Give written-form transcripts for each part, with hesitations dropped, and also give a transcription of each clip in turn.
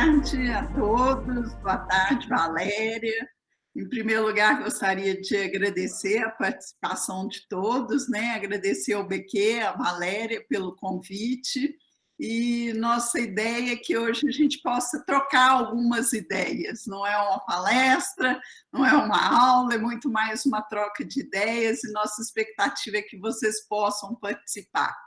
tarde a todos. Boa tarde, Valéria. Em primeiro lugar, gostaria de agradecer a participação de todos, né? Agradecer ao BQ, a Valéria, pelo convite. E nossa ideia é que hoje a gente possa trocar algumas ideias. Não é uma palestra, não é uma aula, é muito mais uma troca de ideias, e nossa expectativa é que vocês possam participar.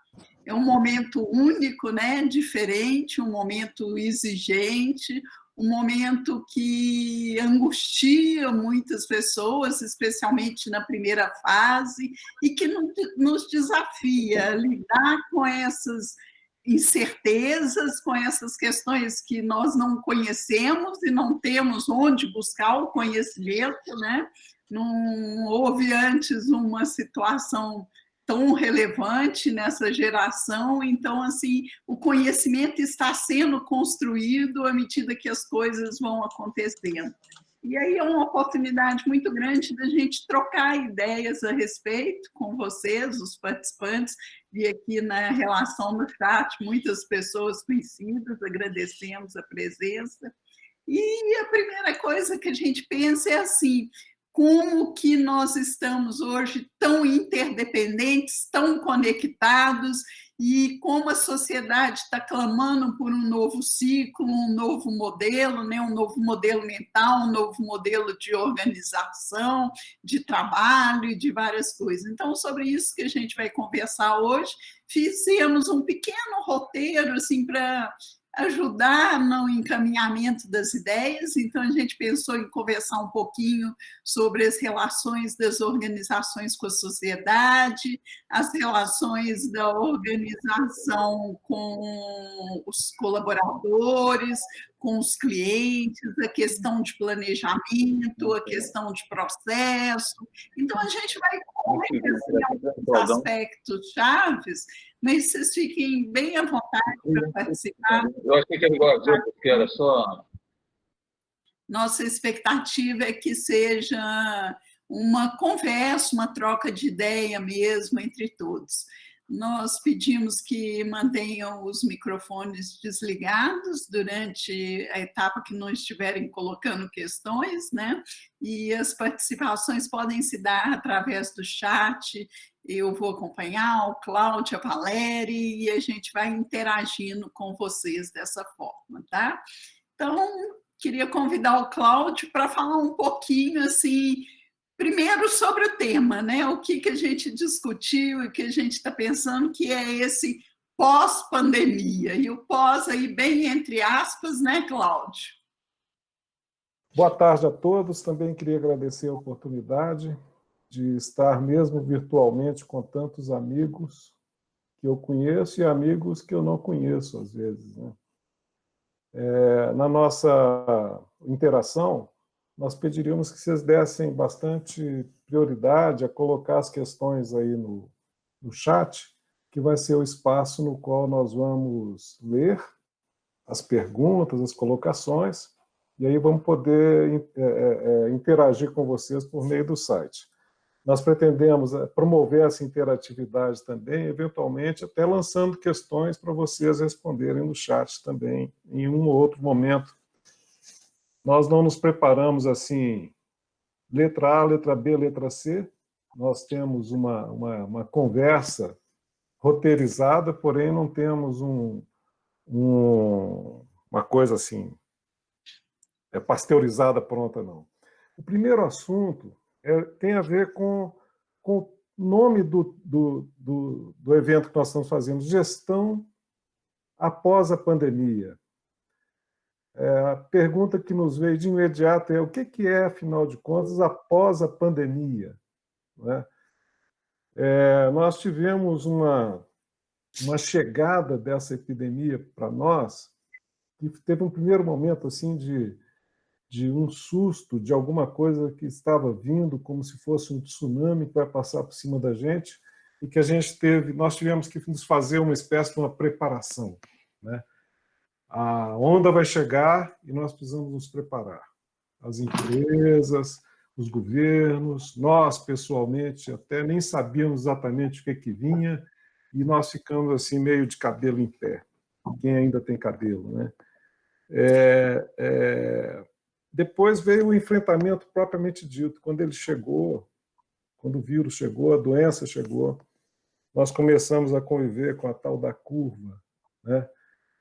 É um momento único, né? Diferente, um momento exigente, um momento que angustia muitas pessoas, especialmente na primeira fase, e que nos desafia a lidar com essas incertezas, com essas questões que nós não conhecemos e não temos onde buscar o conhecimento, né? Não houve antes uma situação tão relevante nessa geração, então, assim, o conhecimento está sendo construído à medida que as coisas vão acontecendo. E aí é uma oportunidade muito grande da gente trocar ideias a respeito com vocês, os participantes, vi aqui na relação no chat muitas pessoas conhecidas, agradecemos a presença. E a primeira coisa que a gente pensa é assim: como que nós estamos hoje tão interdependentes, tão conectados, e como a sociedade está clamando por um novo ciclo, um novo modelo, né? Um novo modelo mental, um novo modelo de organização, de trabalho e de várias coisas. Então, sobre isso que a gente vai conversar hoje, fizemos um pequeno roteiro assim, para ajudar no encaminhamento das ideias. Então, a gente pensou em conversar um pouquinho sobre as relações das organizações com a sociedade, as relações da organização com os colaboradores, com os clientes, a questão de planejamento, a questão de processo. Então, a gente vai conhecer alguns aspectos chaves, mas vocês fiquem bem à vontade para participar. Eu achei que era igualzinho, porque era só... Nossa expectativa é que seja uma conversa, uma troca de ideia mesmo entre todos. Nós pedimos que mantenham os microfones desligados durante a etapa que não estiverem colocando questões, né? E as participações podem se dar através do chat. Eu vou acompanhar o Cláudio, a Valéria, e a gente vai interagindo com vocês dessa forma, tá? Então, queria convidar o Cláudio para falar um pouquinho, assim, primeiro sobre o tema, né? O que a gente discutiu e que a gente está pensando que é esse pós-pandemia. E o pós aí, bem entre aspas, né, Cláudio? Boa tarde a todos. Também queria agradecer a oportunidade de estar mesmo virtualmente com tantos amigos que eu conheço e amigos que eu não conheço, às vezes, né? Na nossa interação, nós pediríamos que vocês dessem bastante prioridade a colocar as questões aí no chat, que vai ser o espaço no qual nós vamos ler as perguntas, as colocações, e aí vamos poder interagir com vocês por meio do site. Nós pretendemos promover essa interatividade também, eventualmente até lançando questões para vocês responderem no chat também, em um ou outro momento. Nós não nos preparamos assim, letra A, letra B, letra C. Nós temos uma conversa roteirizada, porém não temos uma coisa assim, pasteurizada pronta, não. O primeiro assunto tem a ver com o nome do evento que nós estamos fazendo, Gestão após a Pandemia. A pergunta que nos veio de imediato é: o que é, afinal de contas, após a pandemia? Né? Nós tivemos uma chegada dessa epidemia para nós, que teve um primeiro momento assim de um susto, de alguma coisa que estava vindo como se fosse um tsunami que vai passar por cima da gente, e que nós tivemos que nos fazer uma espécie de uma preparação, né? A onda vai chegar e nós precisamos nos preparar. As empresas, os governos, nós pessoalmente até nem sabíamos exatamente o que vinha, e nós ficamos assim meio de cabelo em pé, quem ainda tem cabelo, né? Depois veio o enfrentamento propriamente dito. Quando ele chegou, quando o vírus chegou, a doença chegou, nós começamos a conviver com a tal da curva, né?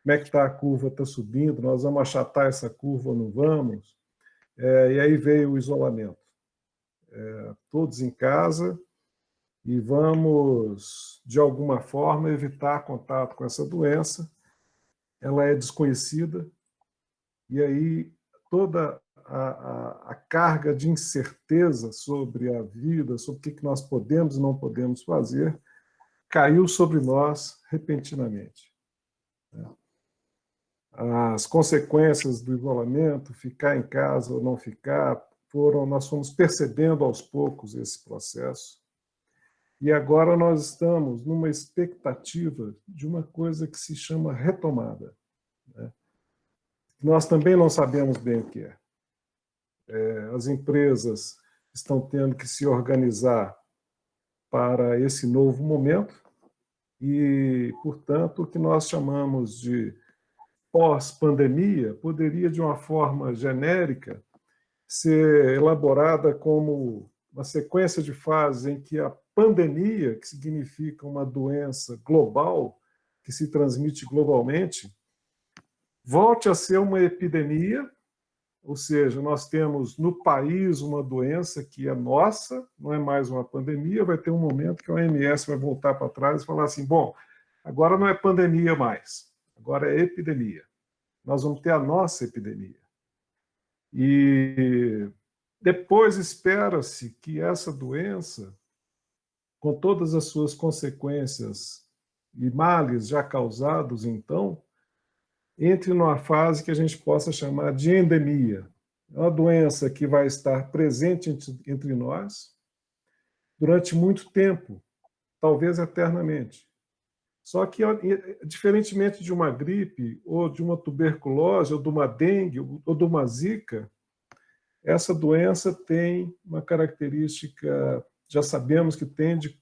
Como é que está a curva? Está subindo? Nós vamos achatar essa curva ou não vamos? E aí veio o isolamento. Todos em casa e vamos, de alguma forma, evitar contato com essa doença. Ela é desconhecida e aí toda a carga de incerteza sobre a vida, sobre o que nós podemos e não podemos fazer, caiu sobre nós repentinamente. As consequências do isolamento, ficar em casa ou não ficar, nós fomos percebendo aos poucos esse processo. E agora nós estamos numa expectativa de uma coisa que se chama retomada, né? Nós também não sabemos bem o que é. As empresas estão tendo que se organizar para esse novo momento e, portanto, o que nós chamamos de pós-pandemia poderia, de uma forma genérica, ser elaborada como uma sequência de fases em que a pandemia, que significa uma doença global, que se transmite globalmente, volte a ser uma epidemia, ou seja, nós temos no país uma doença que é nossa, não é mais uma pandemia, vai ter um momento que a OMS vai voltar para trás e falar assim, bom, agora não é pandemia mais, agora é epidemia. Nós vamos ter a nossa epidemia. E depois espera-se que essa doença, com todas as suas consequências e males já causados, então, entre numa fase que a gente possa chamar de endemia. É uma doença que vai estar presente entre nós durante muito tempo, talvez eternamente. Só que, diferentemente de uma gripe, ou de uma tuberculose, ou de uma dengue, ou de uma zika, essa doença tem uma característica, já sabemos que tem, de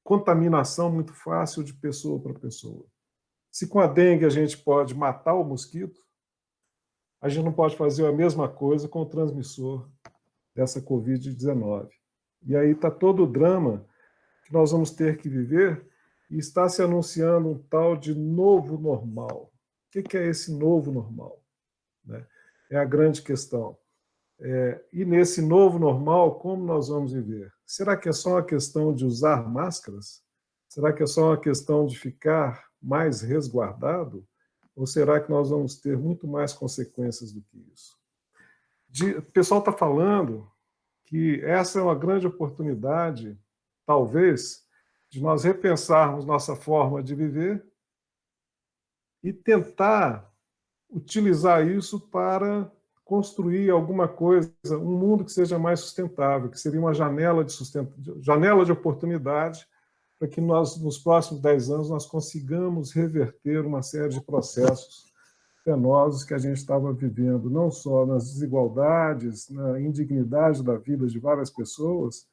contaminação muito fácil de pessoa para pessoa. Se com a dengue a gente pode matar o mosquito, a gente não pode fazer a mesma coisa com o transmissor dessa Covid-19. E aí está todo o drama que nós vamos ter que viver e está se anunciando um tal de novo normal. O que é esse novo normal? É a grande questão. E nesse novo normal, como nós vamos viver? Será que é só uma questão de usar máscaras? Será que é só uma questão de ficar mais resguardado? Ou será que nós vamos ter muito mais consequências do que isso? O pessoal está falando que essa é uma grande oportunidade, talvez, de nós repensarmos nossa forma de viver e tentar utilizar isso para construir alguma coisa, um mundo que seja mais sustentável, que seria uma janela de oportunidade para que nós, nos próximos 10 anos, nós consigamos reverter uma série de processos penosos que a gente estava vivendo, não só nas desigualdades, na indignidade da vida de várias pessoas,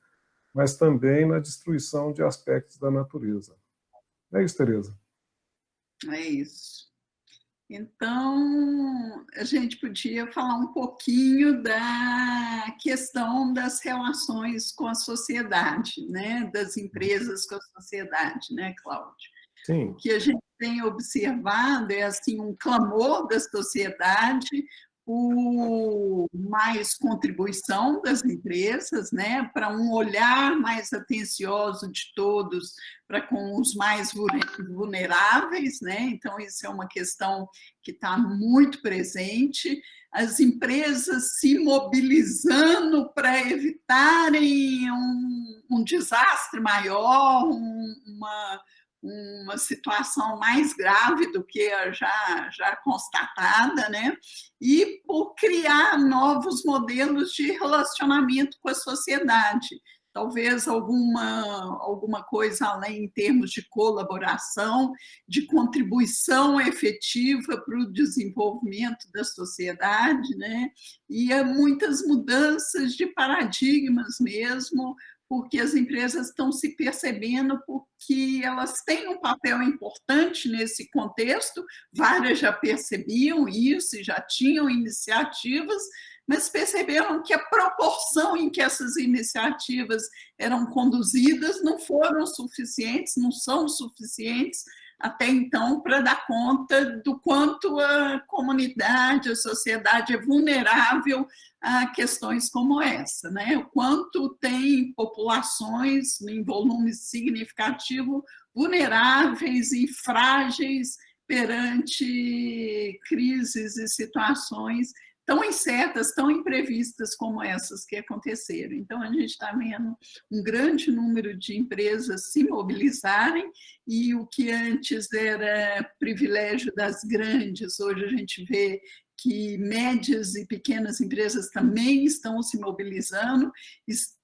mas também na destruição de aspectos da natureza. É isso, Tereza? É isso. Então, a gente podia falar um pouquinho da questão das relações com a sociedade, né? Das empresas com a sociedade, né, Cláudio? Sim. O que a gente tem observado é assim, um clamor da sociedade por mais contribuição das empresas, né, para um olhar mais atencioso de todos para com os mais vulneráveis, né? Então isso é uma questão que está muito presente. As empresas se mobilizando para evitarem um desastre maior, uma situação mais grave do que a já constatada, né? E por criar novos modelos de relacionamento com a sociedade. Talvez alguma coisa além em termos de colaboração, de contribuição efetiva para o desenvolvimento da sociedade, né? E muitas mudanças de paradigmas mesmo, porque as empresas estão se percebendo porque elas têm um papel importante nesse contexto, várias já percebiam isso e já tinham iniciativas, mas perceberam que a proporção em que essas iniciativas eram conduzidas não foram suficientes, não são suficientes até então para dar conta do quanto a comunidade, a sociedade é vulnerável a questões como essa, né? O quanto tem populações em volume significativo vulneráveis e frágeis perante crises e situações tão incertas, tão imprevistas como essas que aconteceram. Então, a gente está vendo um grande número de empresas se mobilizarem e o que antes era privilégio das grandes, hoje a gente vê que médias e pequenas empresas também estão se mobilizando,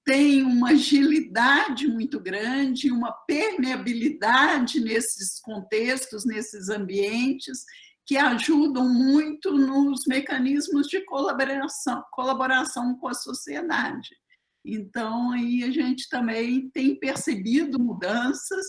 têm uma agilidade muito grande, uma permeabilidade nesses contextos, nesses ambientes, que ajudam muito nos mecanismos de colaboração com a sociedade. Então, aí a gente também tem percebido mudanças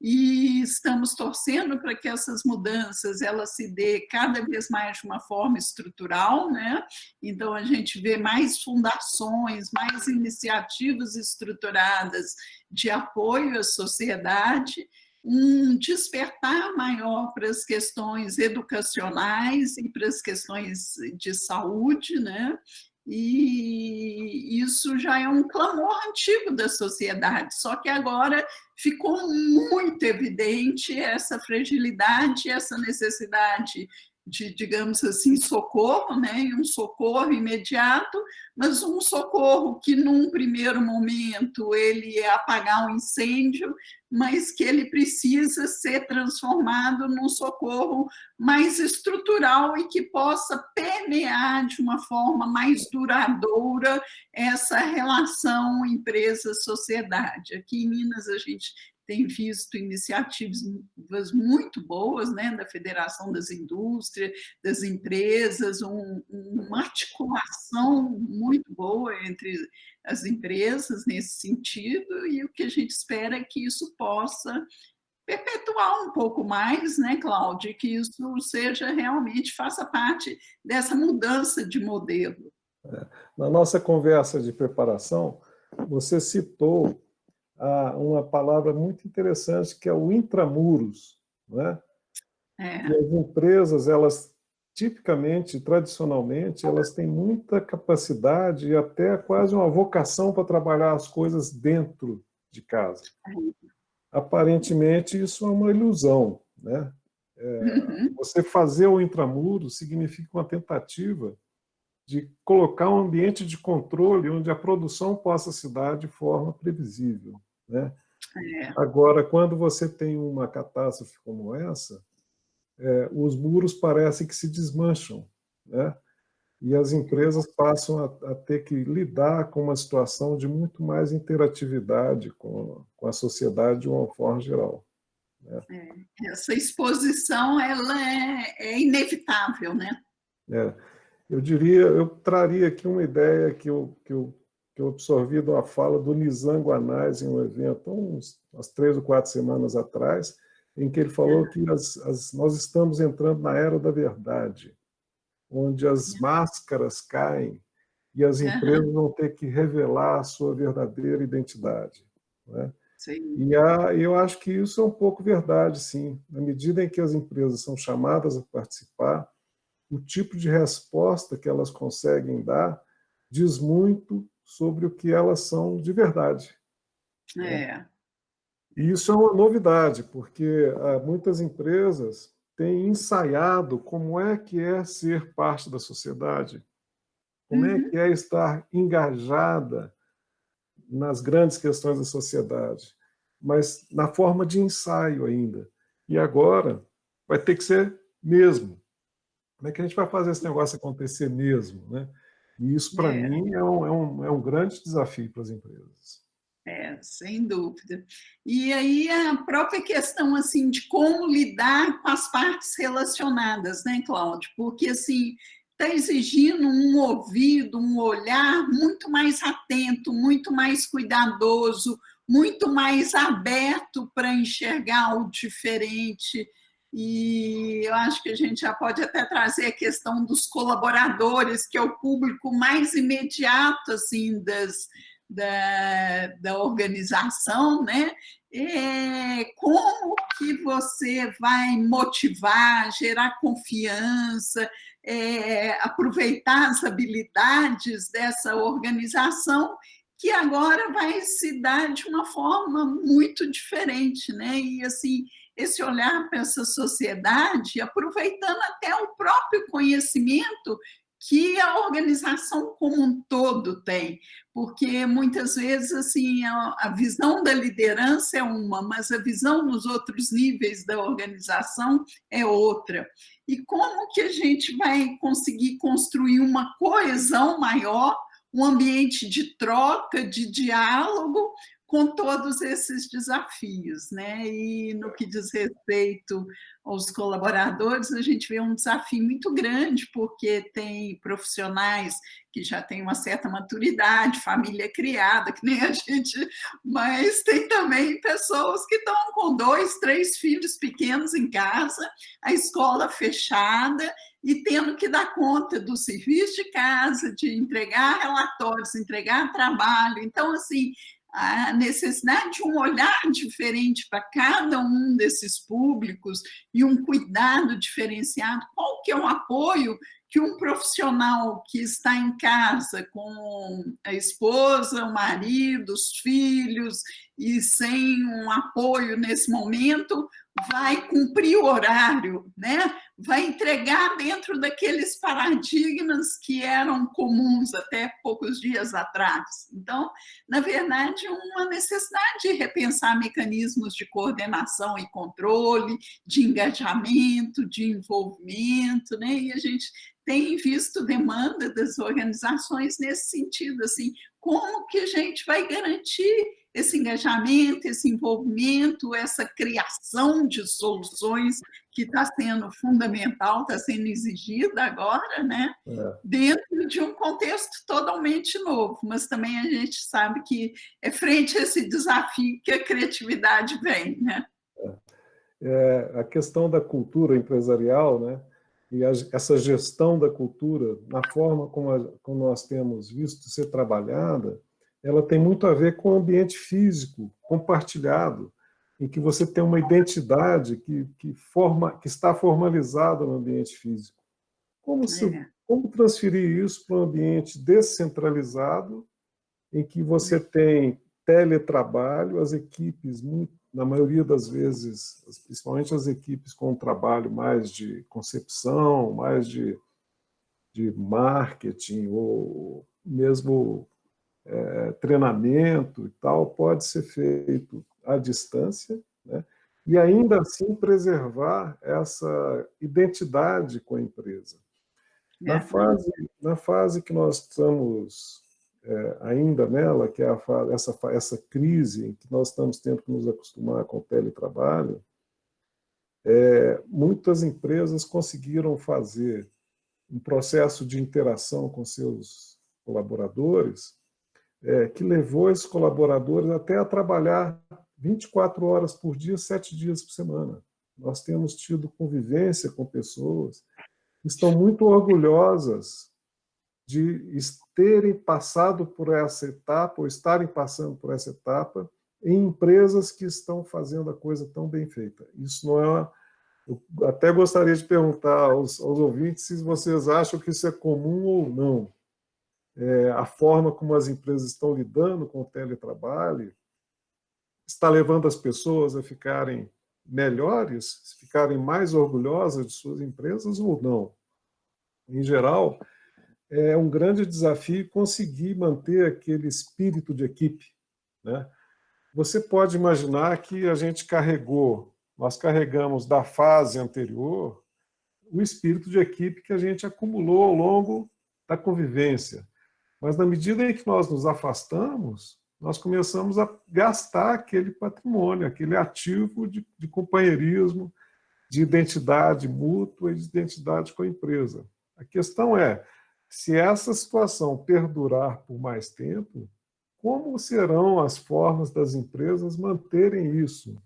e estamos torcendo para que essas mudanças elas se dê cada vez mais de uma forma estrutural, né? Então, a gente vê mais fundações, mais iniciativas estruturadas de apoio à sociedade, um despertar maior para as questões educacionais e para as questões de saúde, né? E isso já é um clamor antigo da sociedade, só que agora ficou muito evidente essa fragilidade, essa necessidade de, digamos assim, socorro, né? Um socorro imediato, mas um socorro que, num primeiro momento, ele é apagar um incêndio, mas que ele precisa ser transformado num socorro mais estrutural e que possa permear de uma forma mais duradoura essa relação empresa-sociedade. Aqui em Minas, a gente tem visto iniciativas muito boas, né, da Federação das Indústrias, das empresas, uma articulação muito boa entre as empresas nesse sentido, e o que a gente espera é que isso possa perpetuar um pouco mais, né, Cláudia, que isso seja realmente, faça parte dessa mudança de modelo. Na nossa conversa de preparação, você citou uma palavra muito interessante, que é o intramuros, né? E as empresas, elas tipicamente, tradicionalmente, elas têm muita capacidade e até quase uma vocação para trabalhar as coisas dentro de casa. Aparentemente, isso é uma ilusão, né? Você fazer o intramuro significa uma tentativa de colocar um ambiente de controle onde a produção possa se dar de forma previsível, né? Agora, quando você tem uma catástrofe como essa, os muros parecem que se desmancham, né? E as empresas passam a ter que lidar com uma situação de muito mais interatividade com a sociedade de uma forma geral, né? Essa exposição ela é inevitável, né? Eu traria aqui uma ideia que eu absorvi de uma fala do Nizam Guanais em um evento umas 3 ou 4 semanas atrás, em que ele falou que nós estamos entrando na era da verdade, onde as máscaras caem e as empresas vão ter que revelar a sua verdadeira identidade, né? Sim. E eu acho que isso é um pouco verdade, sim. Na medida em que as empresas são chamadas a participar, o tipo de resposta que elas conseguem dar diz muito sobre o que elas são de verdade. Né? E isso é uma novidade, porque muitas empresas têm ensaiado como é que é ser parte da sociedade, como é que é estar engajada nas grandes questões da sociedade, mas na forma de ensaio ainda. E agora vai ter que ser mesmo. Como é que a gente vai fazer esse negócio acontecer mesmo, né? E isso, para mim, é um grande desafio para as empresas. Sem dúvida. E aí a própria questão assim de como lidar com as partes relacionadas, né, Cláudio? Porque assim está exigindo um ouvido, um olhar muito mais atento, muito mais cuidadoso, muito mais aberto para enxergar o diferente. E eu acho que a gente já pode até trazer a questão dos colaboradores, que é o público mais imediato assim, da organização, né? Como que você vai motivar, gerar confiança, aproveitar as habilidades dessa organização, que agora vai se dar de uma forma muito diferente, né? E assim, esse olhar para essa sociedade, aproveitando até o próprio conhecimento que a organização como um todo tem, porque muitas vezes assim a visão da liderança é uma, mas a visão nos outros níveis da organização é outra. E como que a gente vai conseguir construir uma coesão maior, um ambiente de troca, de diálogo com todos esses desafios, né? E no que diz respeito aos colaboradores, a gente vê um desafio muito grande, porque tem profissionais que já têm uma certa maturidade, família criada, que nem a gente, mas tem também pessoas que estão com 2, 3 filhos pequenos em casa, a escola fechada, e tendo que dar conta do serviço de casa, de entregar relatórios, entregar trabalho. Então, assim, a necessidade de um olhar diferente para cada um desses públicos e um cuidado diferenciado. Qual que é o apoio que um profissional que está em casa com a esposa, o marido, os filhos, e sem um apoio nesse momento, vai cumprir o horário, né? Vai entregar dentro daqueles paradigmas que eram comuns até poucos dias atrás. Então, na verdade, uma necessidade de repensar mecanismos de coordenação e controle, de engajamento, de envolvimento, né? E a gente tem visto demanda das organizações nesse sentido, assim, como que a gente vai garantir esse engajamento, esse envolvimento, essa criação de soluções que está sendo fundamental, está sendo exigida agora, né? Dentro de um contexto totalmente novo, mas também a gente sabe que é frente a esse desafio que a criatividade vem, né? A questão da cultura empresarial, né? E essa gestão da cultura, na forma como nós temos visto ser trabalhada, ela tem muito a ver com o ambiente físico compartilhado, em que você tem uma identidade que está formalizada no ambiente físico. Como transferir isso para um ambiente descentralizado, em que você tem teletrabalho, as equipes, na maioria das vezes, principalmente as equipes com um trabalho mais de concepção, mais de marketing, ou mesmo treinamento e tal, pode ser feito à distância, né? E ainda assim preservar essa identidade com a empresa. Na fase que nós estamos ainda nela, que é essa crise em que nós estamos tendo que nos acostumar com o teletrabalho, muitas empresas conseguiram fazer um processo de interação com seus colaboradores que levou esses colaboradores até a trabalhar 24 horas por dia, 7 dias por semana. Nós temos tido convivência com pessoas que estão muito orgulhosas de terem passado por essa etapa, ou estarem passando por essa etapa, em empresas que estão fazendo a coisa tão bem feita. Isso não é... Eu até gostaria de perguntar aos ouvintes se vocês acham que isso é comum ou não. A forma como as empresas estão lidando com o teletrabalho está levando as pessoas a ficarem melhores, ficarem mais orgulhosas de suas empresas ou não. Em geral, é um grande desafio conseguir manter aquele espírito de equipe, né? Você pode imaginar que nós carregamos da fase anterior o espírito de equipe que a gente acumulou ao longo da convivência. Mas, na medida em que nós nos afastamos, nós começamos a gastar aquele patrimônio, aquele ativo de companheirismo, de identidade mútua e de identidade com a empresa. A questão é, se essa situação perdurar por mais tempo, como serão as formas das empresas manterem isso?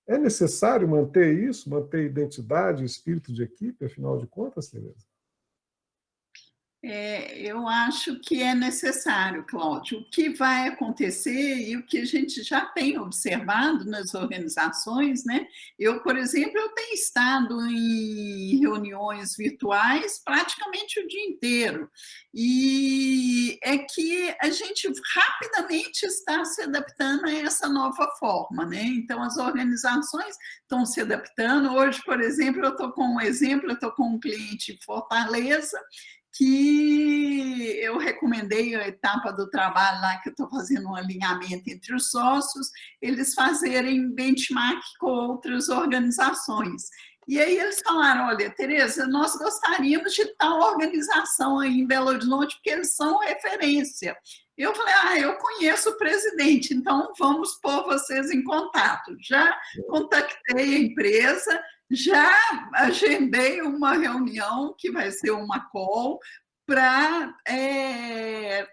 É necessário manter isso, manter identidade, espírito de equipe, afinal de contas, Tereza? Eu acho que é necessário, Cláudio. O que vai acontecer e o que a gente já tem observado nas organizações, né? Eu, por exemplo, eu tenho estado em reuniões virtuais praticamente o dia inteiro, e é que a gente rapidamente está se adaptando a essa nova forma, né? Então, as organizações estão se adaptando. Hoje, por exemplo, eu estou com um cliente em Fortaleza, que eu recomendei a etapa do trabalho lá, que eu estou fazendo um alinhamento entre os sócios, eles fazerem benchmark com outras organizações. E aí eles falaram, olha, Tereza, nós gostaríamos de tal organização aí em Belo Horizonte, porque eles são referência. Eu falei, eu conheço o presidente, então vamos pôr vocês em contato. Já contactei a empresa, já agendei uma reunião, que vai ser uma call, para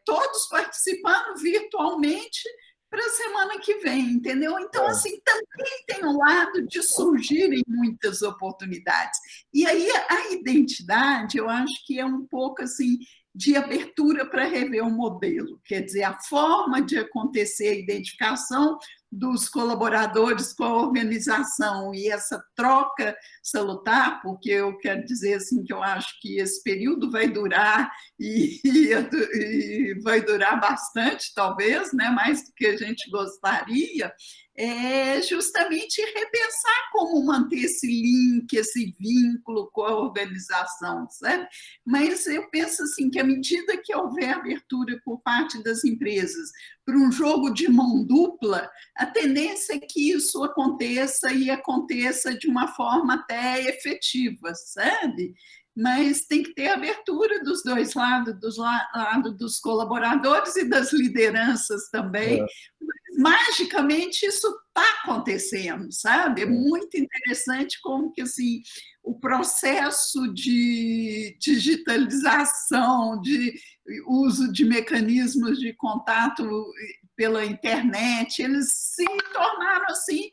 todos participando virtualmente para a semana que vem, entendeu? Então, assim, também tem o lado de surgirem muitas oportunidades. E aí, a identidade, eu acho que é um pouco, assim, de abertura para rever o modelo, quer dizer, a forma de acontecer a identificação dos colaboradores com a organização e essa troca salutar, porque eu quero dizer assim que eu acho que esse período vai durar e vai durar bastante, talvez, né, mais do que a gente gostaria, é justamente repensar como manter esse link, esse vínculo com a organização, certo? Mas eu penso assim que à medida que houver abertura por parte das empresas para um jogo de mão dupla, a tendência é que isso aconteça e aconteça de uma forma até efetiva, sabe? Mas tem que ter abertura dos dois lados, do lado dos colaboradores e das lideranças também. Magicamente isso está acontecendo, sabe? É muito interessante como que assim o processo de digitalização, de uso de mecanismos de contato pela internet, eles se tornaram assim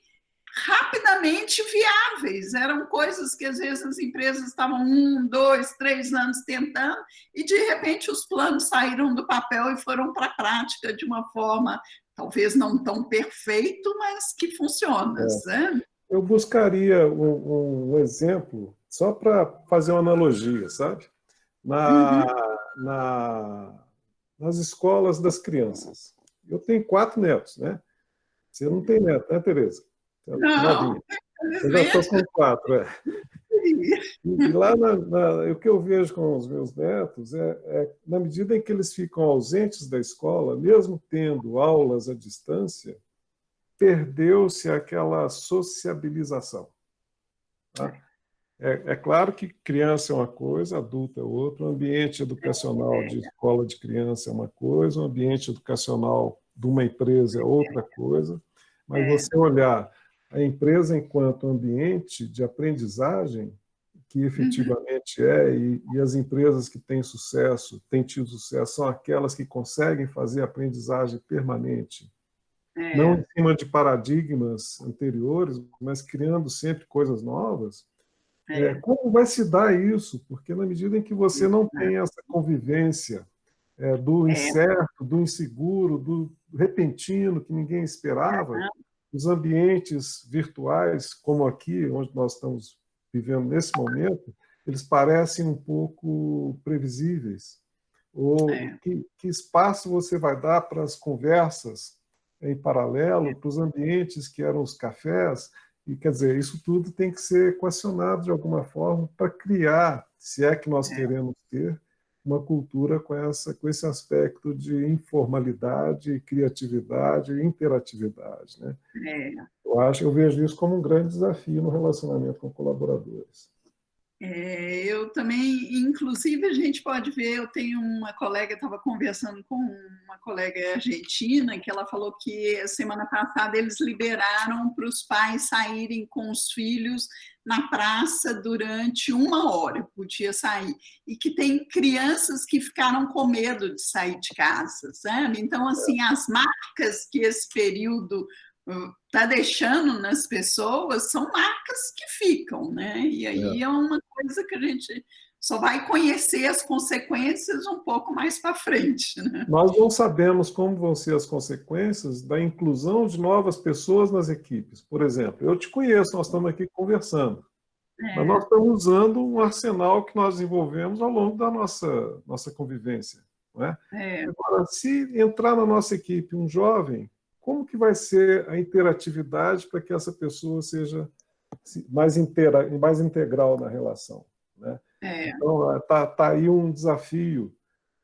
rapidamente viáveis. Eram coisas que às vezes as empresas estavam 1, 2, 3 anos tentando e de repente os planos saíram do papel e foram para a prática de uma forma talvez não tão perfeito, mas que funciona. Sabe? Eu buscaria um exemplo só para fazer uma analogia, sabe? Nas escolas das crianças. Eu tenho 4 netos, né? Você não tem neto, né, Tereza? Não, eu já estou com 4. E lá, o que eu vejo com os meus netos na medida em que eles ficam ausentes da escola, mesmo tendo aulas à distância, perdeu-se aquela sociabilização. Tá? É claro que criança é uma coisa, adulto é outra, o ambiente educacional de escola de criança é uma coisa, o ambiente educacional de uma empresa é outra coisa, mas você olhar a empresa enquanto ambiente de aprendizagem, que efetivamente e as empresas que têm sucesso, têm tido sucesso, são aquelas que conseguem fazer aprendizagem permanente, não em cima de paradigmas anteriores, mas criando sempre coisas novas. Como vai se dar isso? Porque na medida em que você não tem essa convivência do incerto, do inseguro, do repentino, que ninguém esperava, os ambientes virtuais, como aqui, onde nós estamos vivendo nesse momento, eles parecem um pouco previsíveis. Ou que espaço você vai dar para as conversas em paralelo, para os ambientes que eram os cafés? E, quer dizer, isso tudo tem que ser equacionado de alguma forma para criar, se é que nós queremos ter, uma cultura com esse aspecto de informalidade, criatividade e interatividade, né? Eu vejo isso como um grande desafio no relacionamento com colaboradores. Eu também, inclusive, a gente pode ver, eu tenho uma colega, estava conversando com uma colega argentina, que ela falou que semana passada eles liberaram para os pais saírem com os filhos na praça durante 1 hora, podia sair. E que tem crianças que ficaram com medo de sair de casa, sabe? Então, assim, as marcas que esse período está deixando nas pessoas são marcas que ficam, né? E aí é uma coisa que a gente só vai conhecer as consequências um pouco mais para frente, né? Nós não sabemos como vão ser as consequências da inclusão de novas pessoas nas equipes. Por exemplo, eu te conheço, nós estamos aqui conversando, mas nós estamos usando um arsenal que nós desenvolvemos ao longo da nossa convivência, não é? Agora, se entrar na nossa equipe um jovem, como que vai ser a interatividade para que essa pessoa seja mais integral na relação, né? Então, está aí um desafio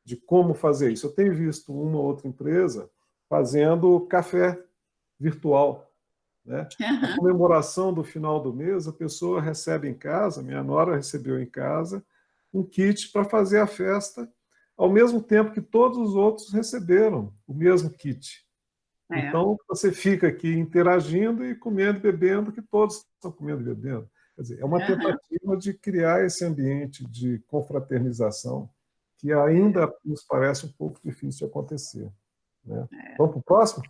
de como fazer isso. Eu tenho visto uma ou outra empresa fazendo café virtual, né? A comemoração do final do mês, a pessoa recebe em casa, minha nora recebeu em casa, um kit para fazer a festa, ao mesmo tempo que todos os outros receberam o mesmo kit. Então, você fica aqui interagindo e comendo e bebendo, que todos estão comendo e bebendo. Quer dizer, é uma tentativa de criar esse ambiente de confraternização que ainda nos parece um pouco difícil de acontecer, né? Vamos para o próximo?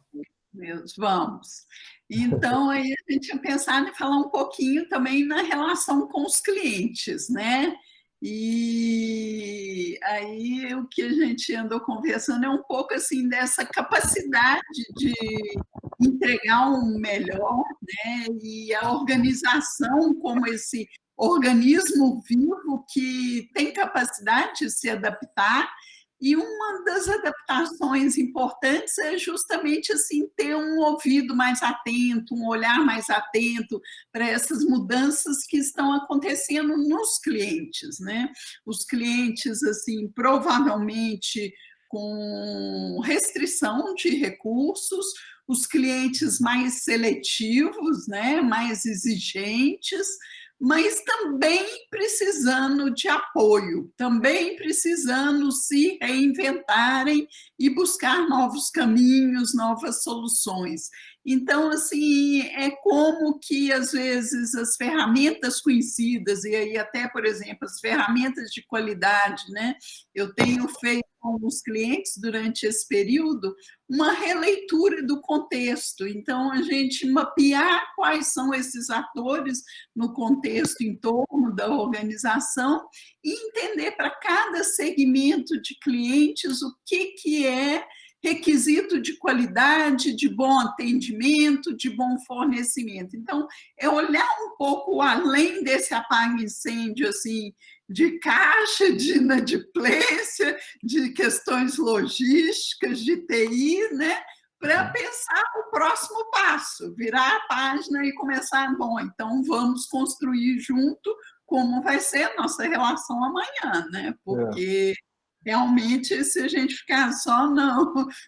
Vamos. Então, aí a gente tinha pensado em falar um pouquinho também na relação com os clientes, né? E aí o que a gente andou conversando é um pouco assim dessa capacidade de entregar um melhor, né? E a organização como esse organismo vivo que tem capacidade de se adaptar. E uma das adaptações importantes é justamente assim ter um ouvido mais atento, um olhar mais atento para essas mudanças que estão acontecendo nos clientes, né? Os clientes assim provavelmente com restrição de recursos, os clientes mais seletivos, né? Mais exigentes, mas também precisando de apoio, também precisando se reinventarem e buscar novos caminhos, novas soluções. Então, assim, é como que, às vezes, as ferramentas conhecidas, e aí até, por exemplo, as ferramentas de qualidade, né? Eu tenho feito com os clientes, durante esse período, uma releitura do contexto. Então, a gente mapear quais são esses atores no contexto em torno da organização e entender para cada segmento de clientes o que é requisito de qualidade, de bom atendimento, de bom fornecimento. Então, é olhar um pouco além desse apaga-incêndio, assim, de caixa, de inadimplência, de questões logísticas, de TI, né? Para pensar o próximo passo, virar a página e começar, bom, então vamos construir junto como vai ser a nossa relação amanhã, né? Porque realmente, se a gente ficar só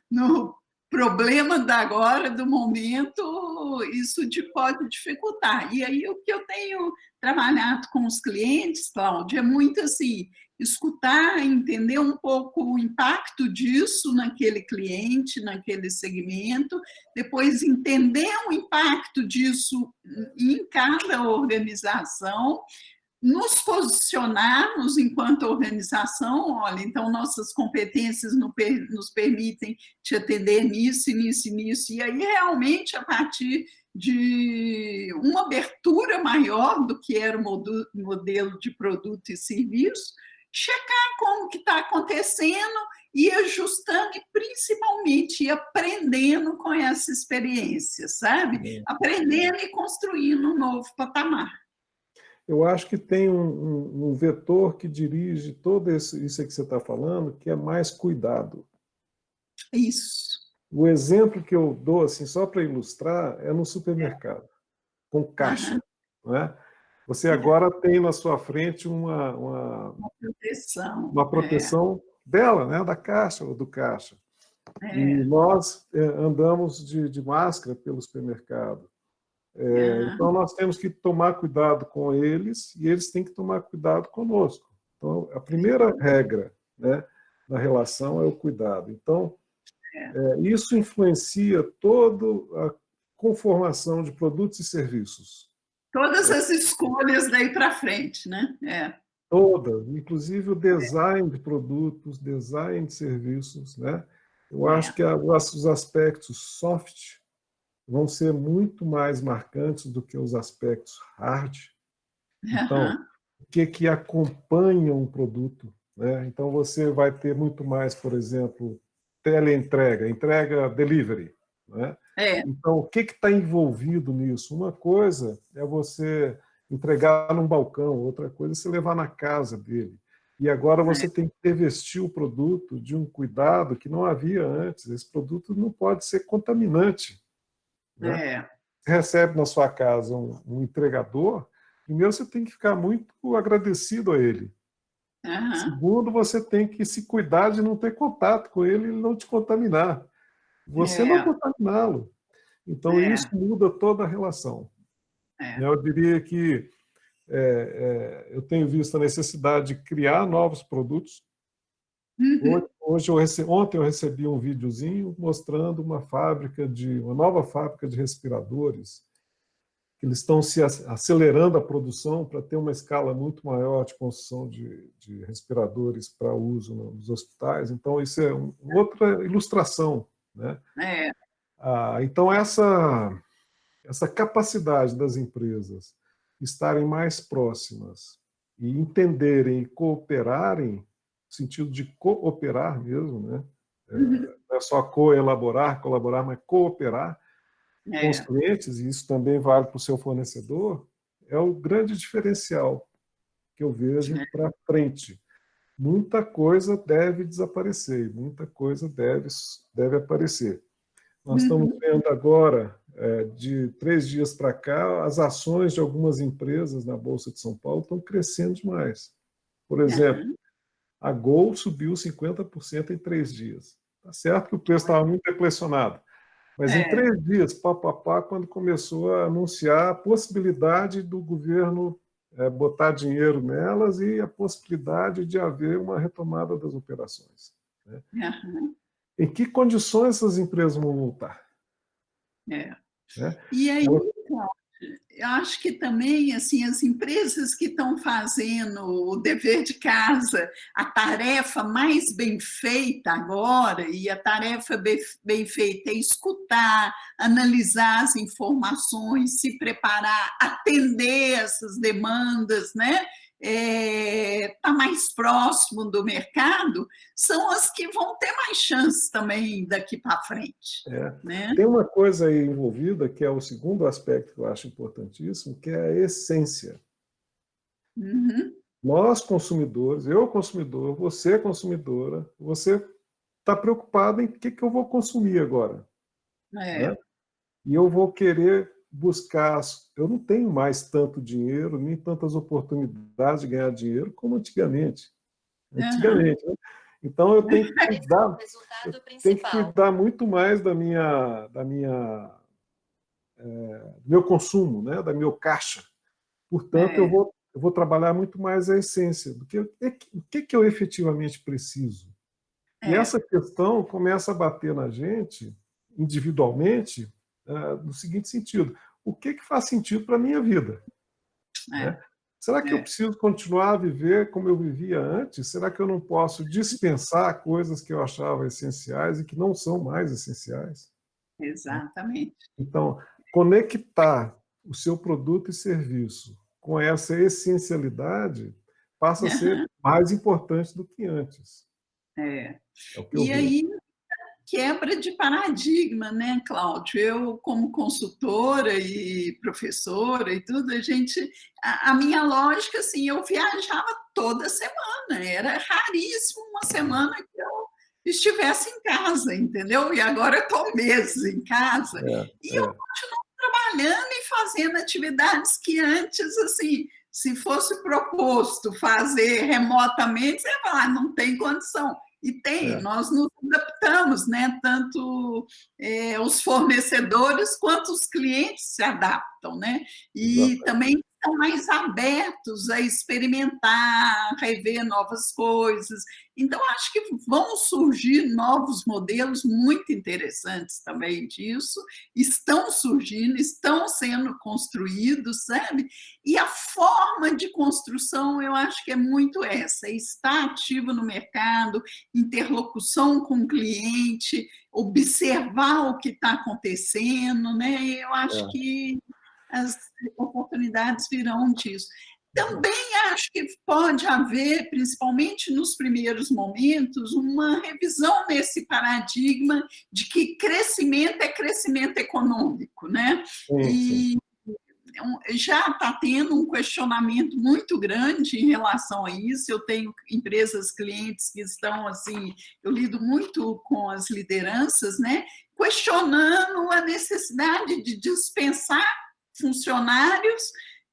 no problema da agora, do momento, isso pode dificultar. E aí, o que eu tenho trabalhado com os clientes, Cláudia, é muito assim, escutar, entender um pouco o impacto disso naquele cliente, naquele segmento, depois entender o impacto disso em cada organização, nos posicionarmos enquanto organização, olha, então nossas competências nos permitem te atender nisso, nisso, nisso, e aí realmente a partir de uma abertura maior do que era o modelo de produto e serviço, checar como que está acontecendo e ajustando e principalmente aprendendo com essa experiência, sabe? Aprendendo e construindo um novo patamar. Eu acho que tem um vetor que dirige todo isso que você está falando, que é mais cuidado. Isso. O exemplo que eu dou, assim, só para ilustrar, é no supermercado, com caixa. Não é? Você agora tem na sua frente uma proteção dela, né? Da caixa ou do caixa. E nós andamos de máscara pelo supermercado. Então, nós temos que tomar cuidado com eles e eles têm que tomar cuidado conosco. Então, a primeira regra, né, da relação é o cuidado. Então, isso influencia toda a conformação de produtos e serviços. Todas as escolhas daí para frente, né? Todas, inclusive o design de produtos, design de serviços, né? Eu acho que os aspectos soft vão ser muito mais marcantes do que os aspectos hard. Então, o que acompanha um produto, né? Então, você vai ter muito mais, por exemplo, teleentrega, entrega delivery, né? Então, o que está envolvido nisso? Uma coisa é você entregar num balcão, outra coisa é você levar na casa dele. E agora você tem que revestir o produto de um cuidado que não havia antes. Esse produto não pode ser contaminante, né? Você recebe na sua casa um entregador, primeiro você tem que ficar muito agradecido a ele. Segundo, você tem que se cuidar de não ter contato com ele e não te contaminar. Você não contaminá-lo. Então, isso muda toda a relação. Eu diria que eu tenho visto a necessidade de criar novos produtos. Ontem eu recebi um videozinho mostrando uma nova fábrica de respiradores, que eles estão se acelerando a produção para ter uma escala muito maior de construção de respiradores para uso nos hospitais. Então, isso é outra ilustração, né? Então, essa capacidade das empresas estarem mais próximas e entenderem e cooperarem, no sentido de cooperar mesmo, né? Não é só co-elaborar, colaborar, mas cooperar com os clientes, e isso também vale para o seu fornecedor, é o grande diferencial que eu vejo para frente. Muita coisa deve desaparecer, muita coisa deve aparecer. Nós estamos vendo agora, de 3 dias para cá, as ações de algumas empresas na Bolsa de São Paulo estão crescendo demais. Por exemplo, a Gol subiu 50% em 3 dias. Tá certo que o preço estava muito deflacionado, mas em 3 dias, quando começou a anunciar a possibilidade do governo botar dinheiro nelas e a possibilidade de haver uma retomada das operações, né? Em que condições essas empresas vão voltar? E aí, eu acho que também assim, as empresas que estão fazendo o dever de casa, a tarefa mais bem feita agora, e a tarefa bem feita é escutar, analisar as informações, se preparar, atender essas demandas, né? Tá mais próximo do mercado, são as que vão ter mais chances também daqui para frente. Né? Tem uma coisa aí envolvida, que é o segundo aspecto que eu acho importantíssimo, que é a essência. Nós, consumidores, eu consumidor, você consumidora, você está preocupado em o que eu vou consumir agora. Né? E eu vou querer buscar... Eu não tenho mais tanto dinheiro, nem tantas oportunidades de ganhar dinheiro como antigamente. Né? Então, eu tenho que cuidar muito mais do meu consumo, né? Da meu caixa. Portanto, eu vou trabalhar muito mais a essência do que o que eu efetivamente preciso. E essa questão começa a bater na gente, individualmente, no seguinte sentido: o que faz sentido para a minha vida? Né? Será que eu preciso continuar a viver como eu vivia antes? Será que eu não posso dispensar coisas que eu achava essenciais e que não são mais essenciais? Exatamente. Então, conectar o seu produto e serviço com essa essencialidade passa a ser mais importante do que antes. E aí, quebra de paradigma, né, Cláudio? Eu, como consultora e professora e tudo, a minha lógica, assim, eu viajava toda semana, era raríssimo uma semana que eu estivesse em casa, entendeu? E agora eu estou meses em casa, e eu continuo trabalhando e fazendo atividades que antes, assim, se fosse proposto fazer remotamente, você ia falar, não tem condição. E nós nos adaptamos, né? Tanto os fornecedores quanto os clientes se adaptam, né? E também estão mais abertos a experimentar, rever novas coisas. Então, acho que vão surgir novos modelos muito interessantes também disso, estão surgindo, estão sendo construídos, sabe? E a forma de construção, eu acho que é muito essa, estar ativo no mercado, interlocução com o cliente, observar o que está acontecendo, né? Eu acho que as oportunidades virão disso. Também acho que pode haver, principalmente nos primeiros momentos, uma revisão nesse paradigma de que crescimento é crescimento econômico, né? Sim. Já está tendo um questionamento muito grande em relação a isso. Eu tenho empresas, clientes que estão assim, eu lido muito com as lideranças, né? Questionando a necessidade de dispensar funcionários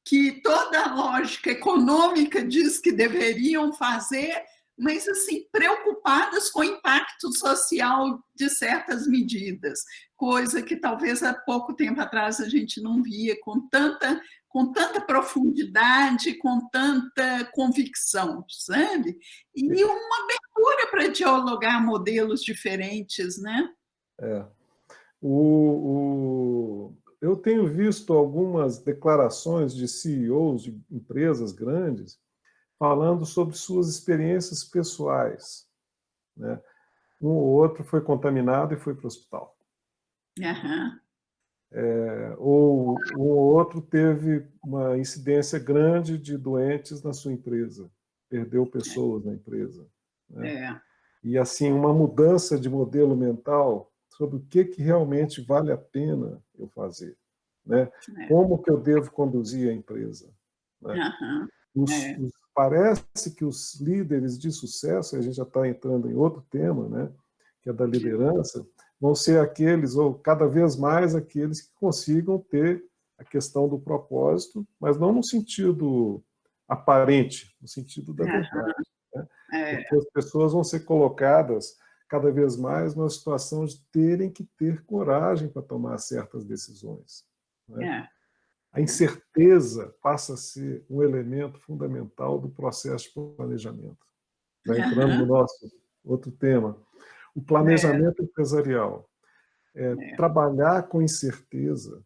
que toda a lógica econômica diz que deveriam fazer, mas assim preocupadas com o impacto social de certas medidas, coisa que talvez há pouco tempo atrás a gente não via com tanta profundidade, com tanta convicção, sabe? E uma abertura para dialogar modelos diferentes, né? Eu tenho visto algumas declarações de CEOs de empresas grandes falando sobre suas experiências pessoais, né? Um ou outro foi contaminado e foi para o hospital. Uhum. Ou um ou outro teve uma incidência grande de doentes na sua empresa, perdeu pessoas na empresa, né? E assim, uma mudança de modelo mental sobre o que realmente vale a pena eu fazer, né? Como que eu devo conduzir a empresa, né? Parece que os líderes de sucesso, a gente já está entrando em outro tema, né, que é da liderança, vão ser aqueles, ou cada vez mais aqueles que consigam ter a questão do propósito, mas não no sentido aparente, no sentido da verdade, né? Porque as pessoas vão ser colocadas cada vez mais numa situação de terem que ter coragem para tomar certas decisões, né? A incerteza passa a ser um elemento fundamental do processo de planejamento. Já entrando no nosso outro tema, o planejamento empresarial. Trabalhar com incerteza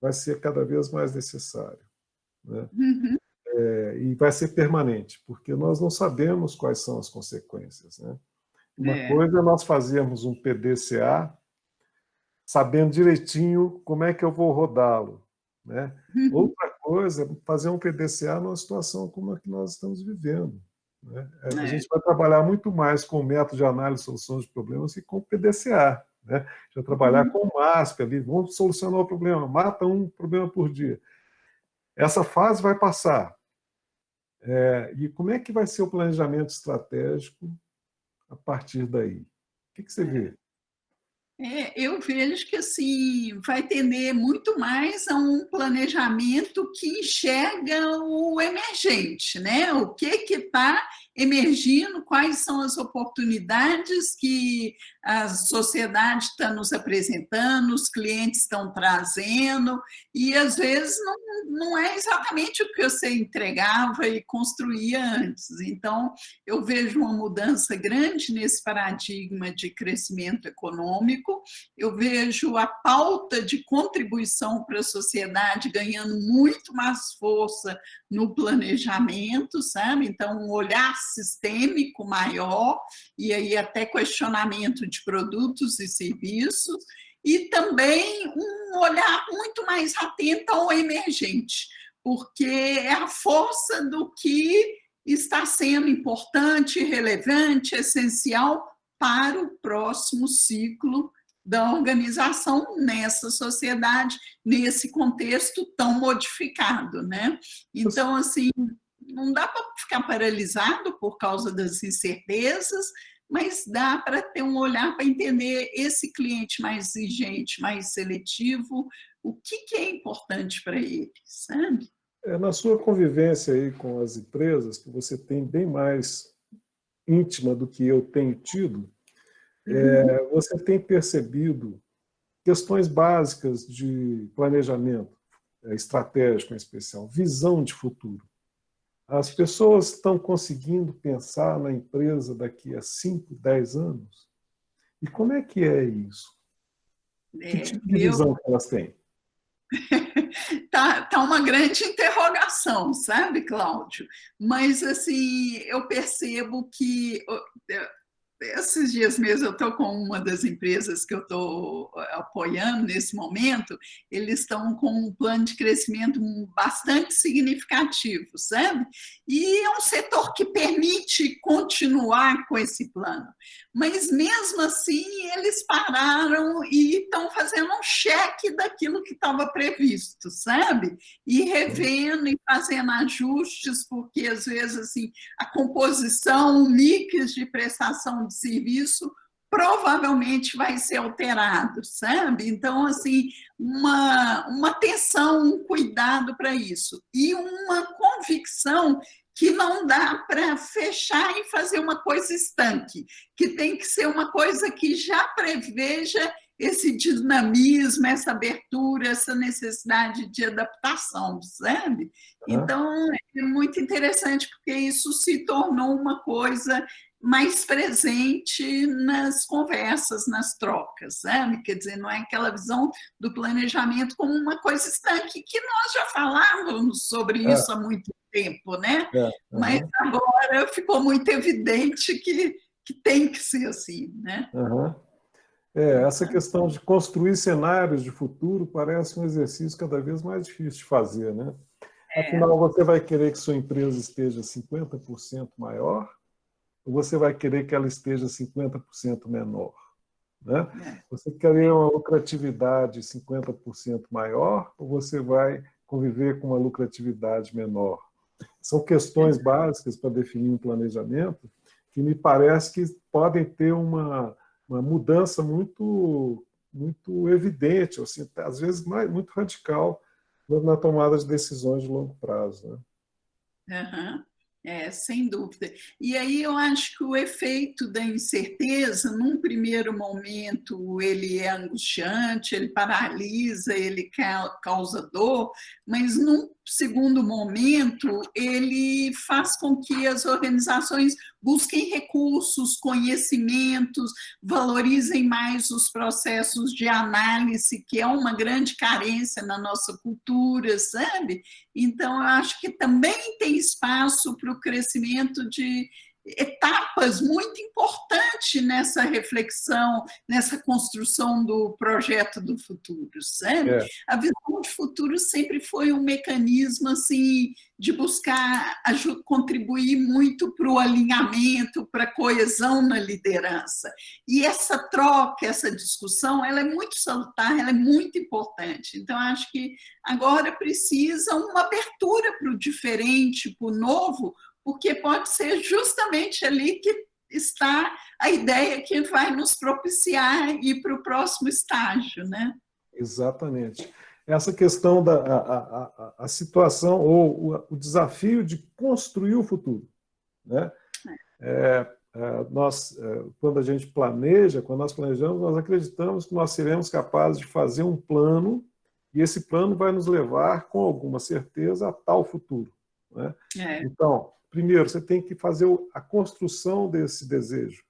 vai ser cada vez mais necessário, né? E vai ser permanente, porque nós não sabemos quais são as consequências, né? Uma coisa é nós fazermos um PDCA sabendo direitinho como é que eu vou rodá-lo, né? Outra coisa é fazer um PDCA numa situação como a que nós estamos vivendo, né? A gente vai trabalhar muito mais com o método de análise e solução de problemas que com o PDCA, né? Já trabalhar com o MASP ali, vamos solucionar o problema, mata um problema por dia. Essa fase vai passar. E como é que vai ser o planejamento estratégico a partir daí? O que você vê? Eu vejo que assim, vai tender muito mais a um planejamento que enxerga o emergente, né? O que está emergindo, quais são as oportunidades que a sociedade está nos apresentando, os clientes estão trazendo, e às vezes não é exatamente o que você entregava e construía antes. Então, eu vejo uma mudança grande nesse paradigma de crescimento econômico. Eu vejo a pauta de contribuição para a sociedade ganhando muito mais força no planejamento, sabe? Então, um olhar sistêmico maior, e aí até questionamento de produtos e serviços, e também um olhar muito mais atento ao emergente, porque é a força do que está sendo importante, relevante, essencial para o próximo ciclo da organização nessa sociedade, nesse contexto tão modificado, né? Então, assim, não dá para ficar paralisado por causa das incertezas, mas dá para ter um olhar para entender esse cliente mais exigente, mais seletivo, o que é importante para ele, sabe? Na sua convivência aí com as empresas, que você tem bem mais íntima do que eu tenho tido, você tem percebido questões básicas de planejamento, estratégico em especial, visão de futuro. As pessoas estão conseguindo pensar na empresa daqui a 5, 10 anos? E como é que é isso? Que tipo de visão que elas têm? Tá uma grande interrogação, sabe, Cláudio? Mas, assim, eu percebo que esses dias mesmo eu estou com uma das empresas que eu estou apoiando nesse momento, eles estão com um plano de crescimento bastante significativo, sabe? E é um setor que permite continuar com esse plano. Mas mesmo assim, eles pararam e estão fazendo um cheque daquilo que estava previsto, sabe? E revendo e fazendo ajustes, porque às vezes assim, a composição, o mix de prestação de serviço provavelmente vai ser alterado, sabe? Então, assim, uma atenção, um cuidado para isso. E uma convicção que não dá para fechar e fazer uma coisa estanque, que tem que ser uma coisa que já preveja esse dinamismo, essa abertura, essa necessidade de adaptação, sabe? Então, é muito interessante, porque isso se tornou uma coisa mais presente nas conversas, nas trocas, sabe? Quer dizer, não é aquela visão do planejamento como uma coisa estanque, que nós já falávamos sobre isso há muito tempo, né? Mas agora ficou muito evidente que tem que ser assim, né? Essa questão de construir cenários de futuro parece um exercício cada vez mais difícil de fazer, né? Afinal, você vai querer que sua empresa esteja 50% maior ou você vai querer que ela esteja 50% menor? Né? Você quer uma lucratividade 50% maior ou você vai conviver com uma lucratividade menor? São questões básicas para definir um planejamento que me parece que podem ter uma mudança muito evidente, assim, às vezes muito radical na tomada de decisões de longo prazo. Né? Sem dúvida. E aí eu acho que o efeito da incerteza, num primeiro momento, ele é angustiante, ele paralisa, ele causa dor, mas num segundo momento, ele faz com que as organizações busquem recursos, conhecimentos, valorizem mais os processos de análise, que é uma grande carência na nossa cultura, sabe? Então, eu acho que também tem espaço para o crescimento de etapas muito importantes nessa reflexão, nessa construção do projeto do futuro, sabe? A visão de futuro sempre foi um mecanismo assim de buscar contribuir muito para o alinhamento, para a coesão na liderança. E essa troca, essa discussão, ela é muito salutar, ela é muito importante. Então, acho que agora precisa uma abertura para o diferente, para o novo, porque pode ser justamente ali que está a ideia que vai nos propiciar ir para o próximo estágio, né? Exatamente. Essa questão da situação ou o desafio de construir o futuro. Né? Quando a gente planeja, quando nós planejamos, nós acreditamos que nós seremos capazes de fazer um plano e esse plano vai nos levar, com alguma certeza, a tal futuro. Né? Então, primeiro, você tem que fazer a construção desse desejo.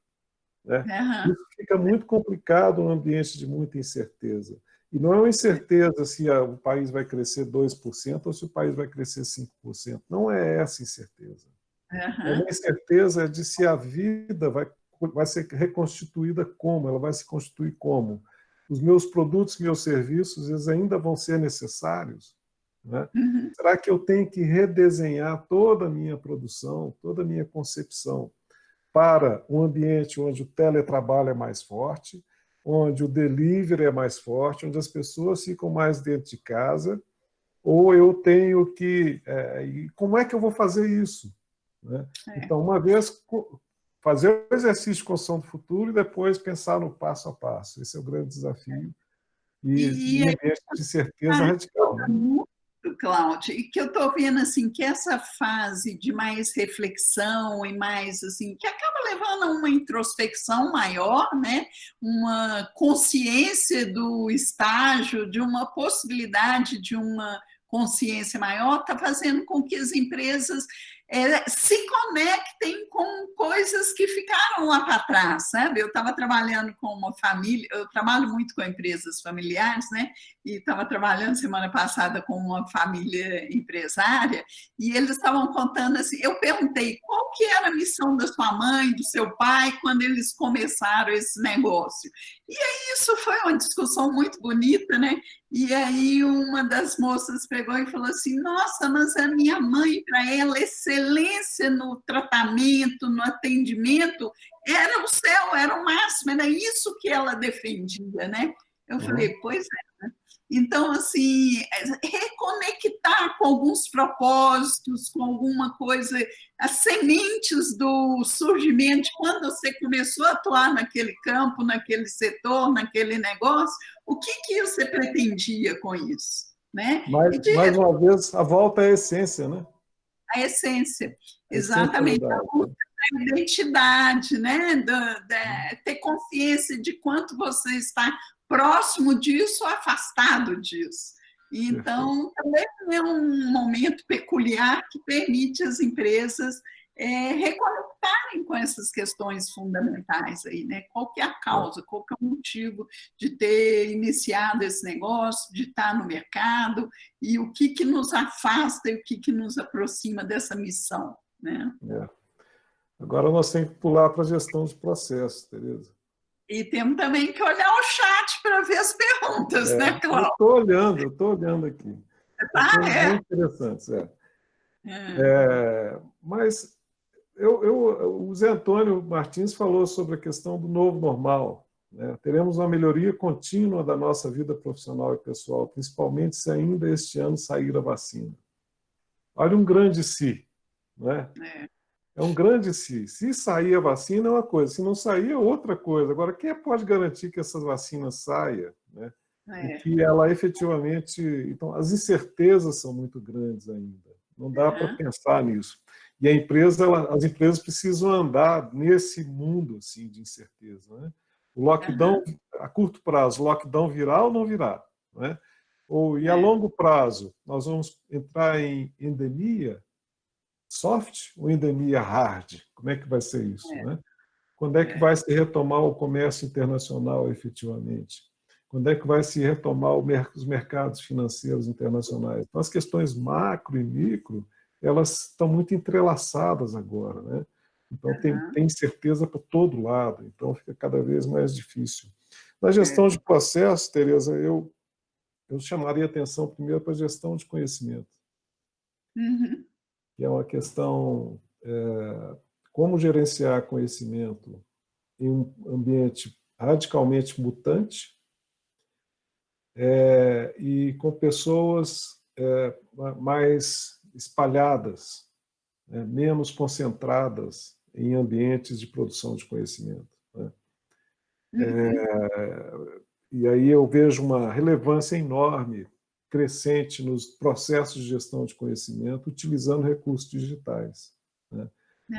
Né? Isso fica muito complicado no ambiente de muita incerteza. E não é uma incerteza se o país vai crescer 2% ou se o país vai crescer 5%. Não é essa incerteza. É uma incerteza de se a vida vai ser reconstituída como, ela vai se constituir como. Os meus produtos, meus serviços, eles ainda vão ser necessários. Né? Será que eu tenho que redesenhar toda a minha produção, toda a minha concepção para um ambiente onde o teletrabalho é mais forte, onde o delivery é mais forte, onde as pessoas ficam mais dentro de casa, ou eu tenho que... e como é que eu vou fazer isso? Né? Então, uma vez, fazer o exercício de construção do futuro e depois pensar no passo a passo. Esse é o grande desafio. E ambiente de certeza radical. Né? Cláudia, e que eu estou vendo assim que essa fase de mais reflexão e mais assim que acaba levando a uma introspecção maior, né? Uma consciência do estágio, de uma possibilidade de uma consciência maior, está fazendo com que as empresas se conectem com coisas que ficaram lá para trás, sabe? Eu estava trabalhando com uma família, eu trabalho muito com empresas familiares, né? E estava trabalhando semana passada com uma família empresária, e eles estavam contando assim, eu perguntei qual que era a missão da sua mãe, do seu pai, quando eles começaram esse negócio. E aí isso foi uma discussão muito bonita, né? E aí uma das moças pegou e falou assim, nossa, mas a minha mãe, para ela, excelência no tratamento, no atendimento, era o céu, era o máximo, era isso que ela defendia, né? Eu falei, pois é, né? Então, assim, reconectar com alguns propósitos, com alguma coisa, as sementes do surgimento, quando você começou a atuar naquele campo, naquele setor, naquele negócio, o que você pretendia com isso? Né? Mais uma vez, a volta à essência, né? A essência, exatamente. A volta da identidade, né? Ter consciência de quanto você está próximo disso ou afastado disso. Então, também é um momento peculiar que permite às empresas reconectarem com essas questões fundamentais aí, né? Qual que é a causa, qual que é o motivo de ter iniciado esse negócio, de estar no mercado, e o que nos afasta e o que nos aproxima dessa missão, né? Agora nós temos que pular para a gestão de processos, Tereza. E temos também que olhar o chat para ver as perguntas, né, Cláudio? Eu estou olhando aqui. Muito interessantes, mas o Zé Antônio Martins falou sobre a questão do novo normal. Né? Teremos uma melhoria contínua da nossa vida profissional e pessoal, principalmente se ainda este ano sair a vacina. Olha um grande se. Né? É um grande se. Se sair a vacina é uma coisa, se não sair é outra coisa. Agora, quem pode garantir que essa vacina saia? Né? E que ela efetivamente... Então, as incertezas são muito grandes ainda. Não dá para pensar nisso. E as empresas precisam andar nesse mundo assim, de incerteza. Né? O lockdown, a curto prazo, o lockdown virá ou não virá? Né? E a longo prazo, nós vamos entrar em endemia soft ou endemia hard? Como é que vai ser isso? Né? Quando é que vai se retomar o comércio internacional efetivamente? Quando é que vai se retomar os mercados financeiros internacionais? Então, as questões macro e micro, elas estão muito entrelaçadas agora. Né? Então, tem incerteza para todo lado. Então, fica cada vez mais difícil. Na gestão de processo, Tereza, eu chamaria atenção primeiro para a gestão de conhecimento. Que é uma questão como gerenciar conhecimento em um ambiente radicalmente mutante e com pessoas mais espalhadas, menos concentradas em ambientes de produção de conhecimento. Né? E aí eu vejo uma relevância enorme, crescente nos processos de gestão de conhecimento, utilizando recursos digitais. Né?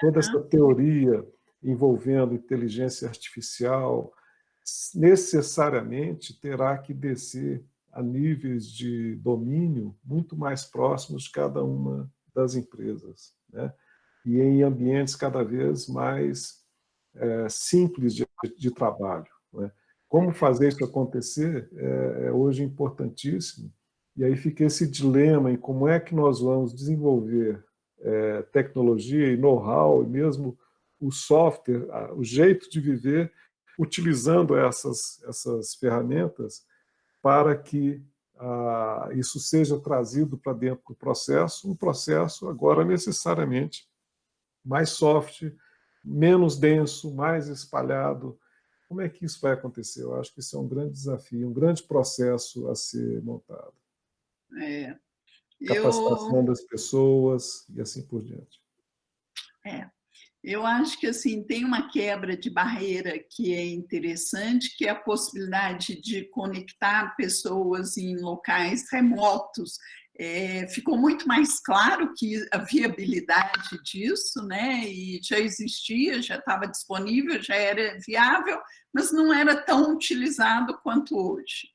Toda essa teoria envolvendo inteligência artificial necessariamente terá que descer a níveis de domínio muito mais próximos de cada uma das empresas, né? E em ambientes cada vez mais simples de trabalho. Né? Como fazer isso acontecer é hoje importantíssimo, e aí fica esse dilema em como é que nós vamos desenvolver tecnologia e know-how, e mesmo o software, o jeito de viver, utilizando essas ferramentas para que isso seja trazido para dentro do processo, um processo agora necessariamente mais soft, menos denso, mais espalhado. Como é que isso vai acontecer? Eu acho que isso é um grande desafio, um grande processo a ser montado. Capacitação das pessoas e assim por diante. Eu acho que assim, tem uma quebra de barreira que é interessante, que é a possibilidade de conectar pessoas em locais remotos. Ficou muito mais claro que a viabilidade disso, né? E já existia, já estava disponível, já era viável, mas não era tão utilizado quanto hoje.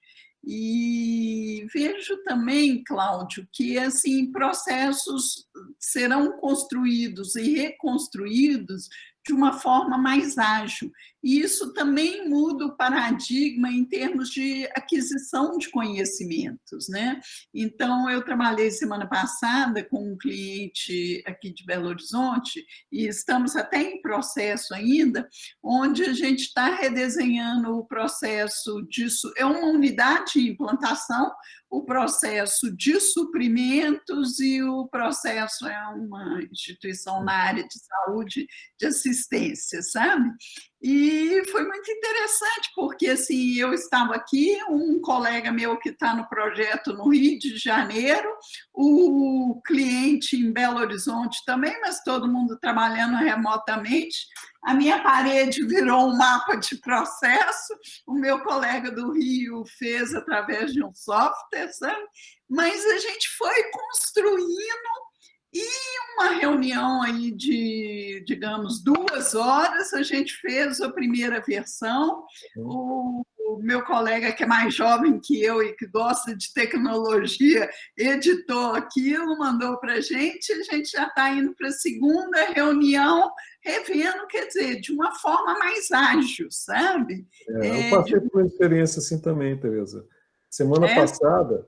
E vejo também, Cláudio, que assim, processos serão construídos e reconstruídos de uma forma mais ágil. E isso também muda o paradigma em termos de aquisição de conhecimentos, né? Então, eu trabalhei semana passada com um cliente aqui de Belo Horizonte, e estamos até em processo ainda, onde a gente está redesenhando o processo disso. É uma unidade de implantação, o processo de suprimentos e o processo é uma instituição na área de saúde, de assistência, sabe? E foi muito interessante, porque assim, eu estava aqui, um colega meu que está no projeto no Rio de Janeiro, o cliente em Belo Horizonte também, mas todo mundo trabalhando remotamente. A minha parede virou um mapa de processo, o meu colega do Rio fez através de um software, sabe? Mas a gente foi construindo. E uma reunião aí de, digamos, 2 horas, a gente fez a primeira versão. O meu colega, que é mais jovem que eu e que gosta de tecnologia, editou aquilo, mandou para a gente já está indo para a segunda reunião, revendo, quer dizer, de uma forma mais ágil, sabe? Eu passei por uma experiência assim também, Tereza. Semana passada,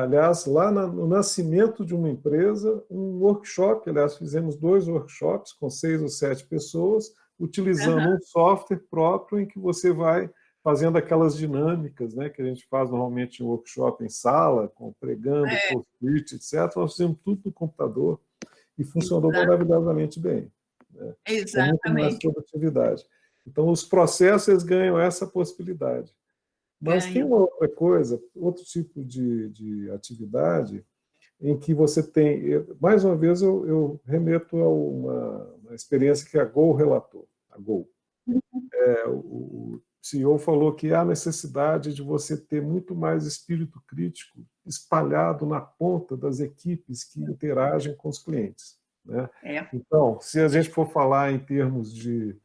aliás, lá no nascimento de uma empresa, um workshop, aliás, fizemos 2 workshops com 6 ou 7 pessoas, utilizando um software próprio em que você vai fazendo aquelas dinâmicas, né, que a gente faz normalmente em workshop em sala, pregando, post-it, etc. Nós fizemos tudo no computador e funcionou maravilhosamente bem. Né? Com muito mais produtividade. Então, os processos eles ganham essa possibilidade. Mas tem uma outra coisa, outro tipo de atividade em que você tem... Mais uma vez, eu remeto a uma experiência que a Gol relatou. A Gol. O CEO falou que há necessidade de você ter muito mais espírito crítico espalhado na ponta das equipes que interagem com os clientes. Né? Então, se a gente for falar em termos de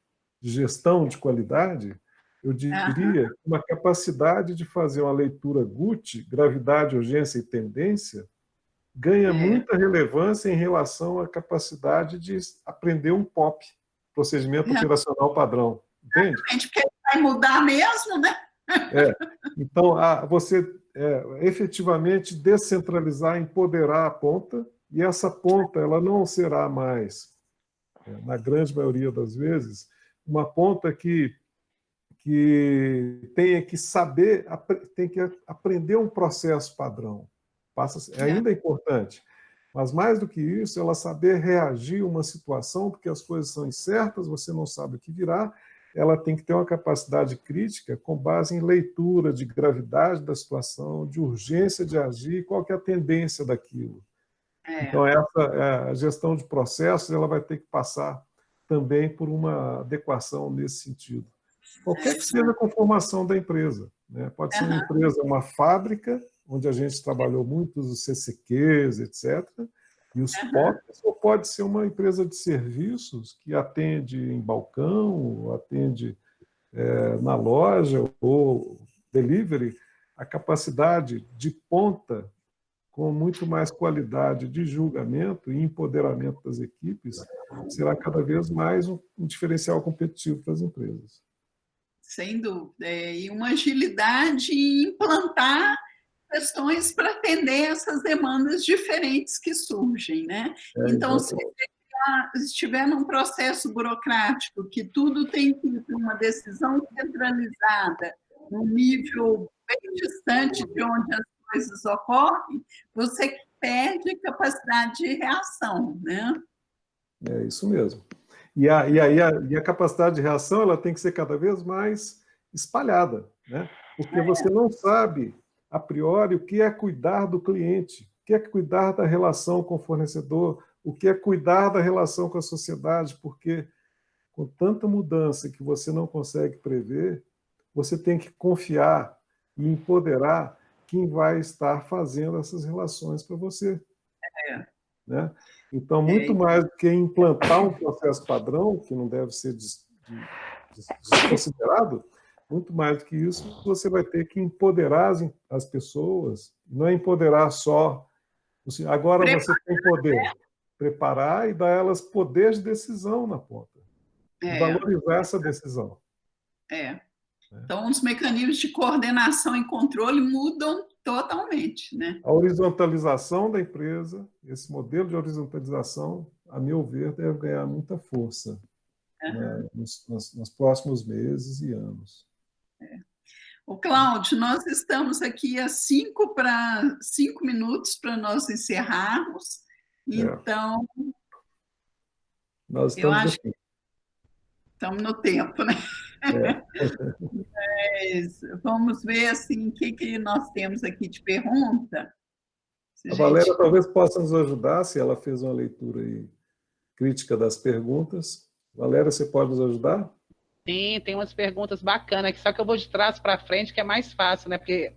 gestão de qualidade, eu diria uma capacidade de fazer uma leitura GUT, gravidade, urgência e tendência, ganha muita relevância em relação à capacidade de aprender um POP, procedimento operacional padrão. Entende? Porque vai mudar mesmo, né? Então, você efetivamente descentralizar, empoderar a ponta, e essa ponta ela não será mais, na grande maioria das vezes, uma ponta que tenha que saber, tem que aprender um processo padrão. Ainda é importante, mas mais do que isso, ela saber reagir a uma situação, porque as coisas são incertas, você não sabe o que virá, ela tem que ter uma capacidade crítica com base em leitura de gravidade da situação, de urgência de agir, qual que é a tendência daquilo. Então, a gestão de processos ela vai ter que passar também por uma adequação nesse sentido. Qualquer que seja a conformação da empresa. Né? Pode ser uma empresa, uma fábrica, onde a gente trabalhou muito os CCQs, etc., e os POPs, ou pode ser uma empresa de serviços que atende em balcão, ou atende na loja, ou delivery, a capacidade de ponta com muito mais qualidade de julgamento e empoderamento das equipes será cada vez mais um diferencial competitivo para as empresas. Sem dúvida. E uma agilidade em implantar questões para atender essas demandas diferentes que surgem, né? Então, se estiver num processo burocrático que tudo tem que ir para uma decisão centralizada, num nível bem distante de onde as coisas ocorrem, você perde capacidade de reação, né? É isso mesmo. E a capacidade de reação ela tem que ser cada vez mais espalhada, né? Porque você não sabe, a priori, o que é cuidar do cliente, o que é cuidar da relação com o fornecedor, o que é cuidar da relação com a sociedade, porque com tanta mudança que você não consegue prever, você tem que confiar e empoderar quem vai estar fazendo essas relações para você. Né? Então, muito mais do que implantar um processo padrão, que não deve ser desconsiderado, Muito mais do que isso, você vai ter que empoderar as pessoas, não é empoderar só. Agora você tem poder. Preparar e dar a elas poder de decisão na ponta. E valorizar essa decisão. Então, os mecanismos de coordenação e controle mudam totalmente, né? A horizontalização da empresa, esse modelo de horizontalização, a meu ver, deve ganhar muita força nos próximos meses e anos. Ô, Cláudio, nós estamos aqui a 5 minutos para nós encerrarmos. Então, nós eu acho aqui. Que estamos no tempo, né? Mas vamos ver assim, o que nós temos aqui de pergunta. A Valéria talvez possa nos ajudar, se ela fez uma leitura aí, crítica das perguntas. Valéria, você pode nos ajudar? Sim, tem umas perguntas bacanas, só que eu vou de trás para frente, que é mais fácil, né? Porque,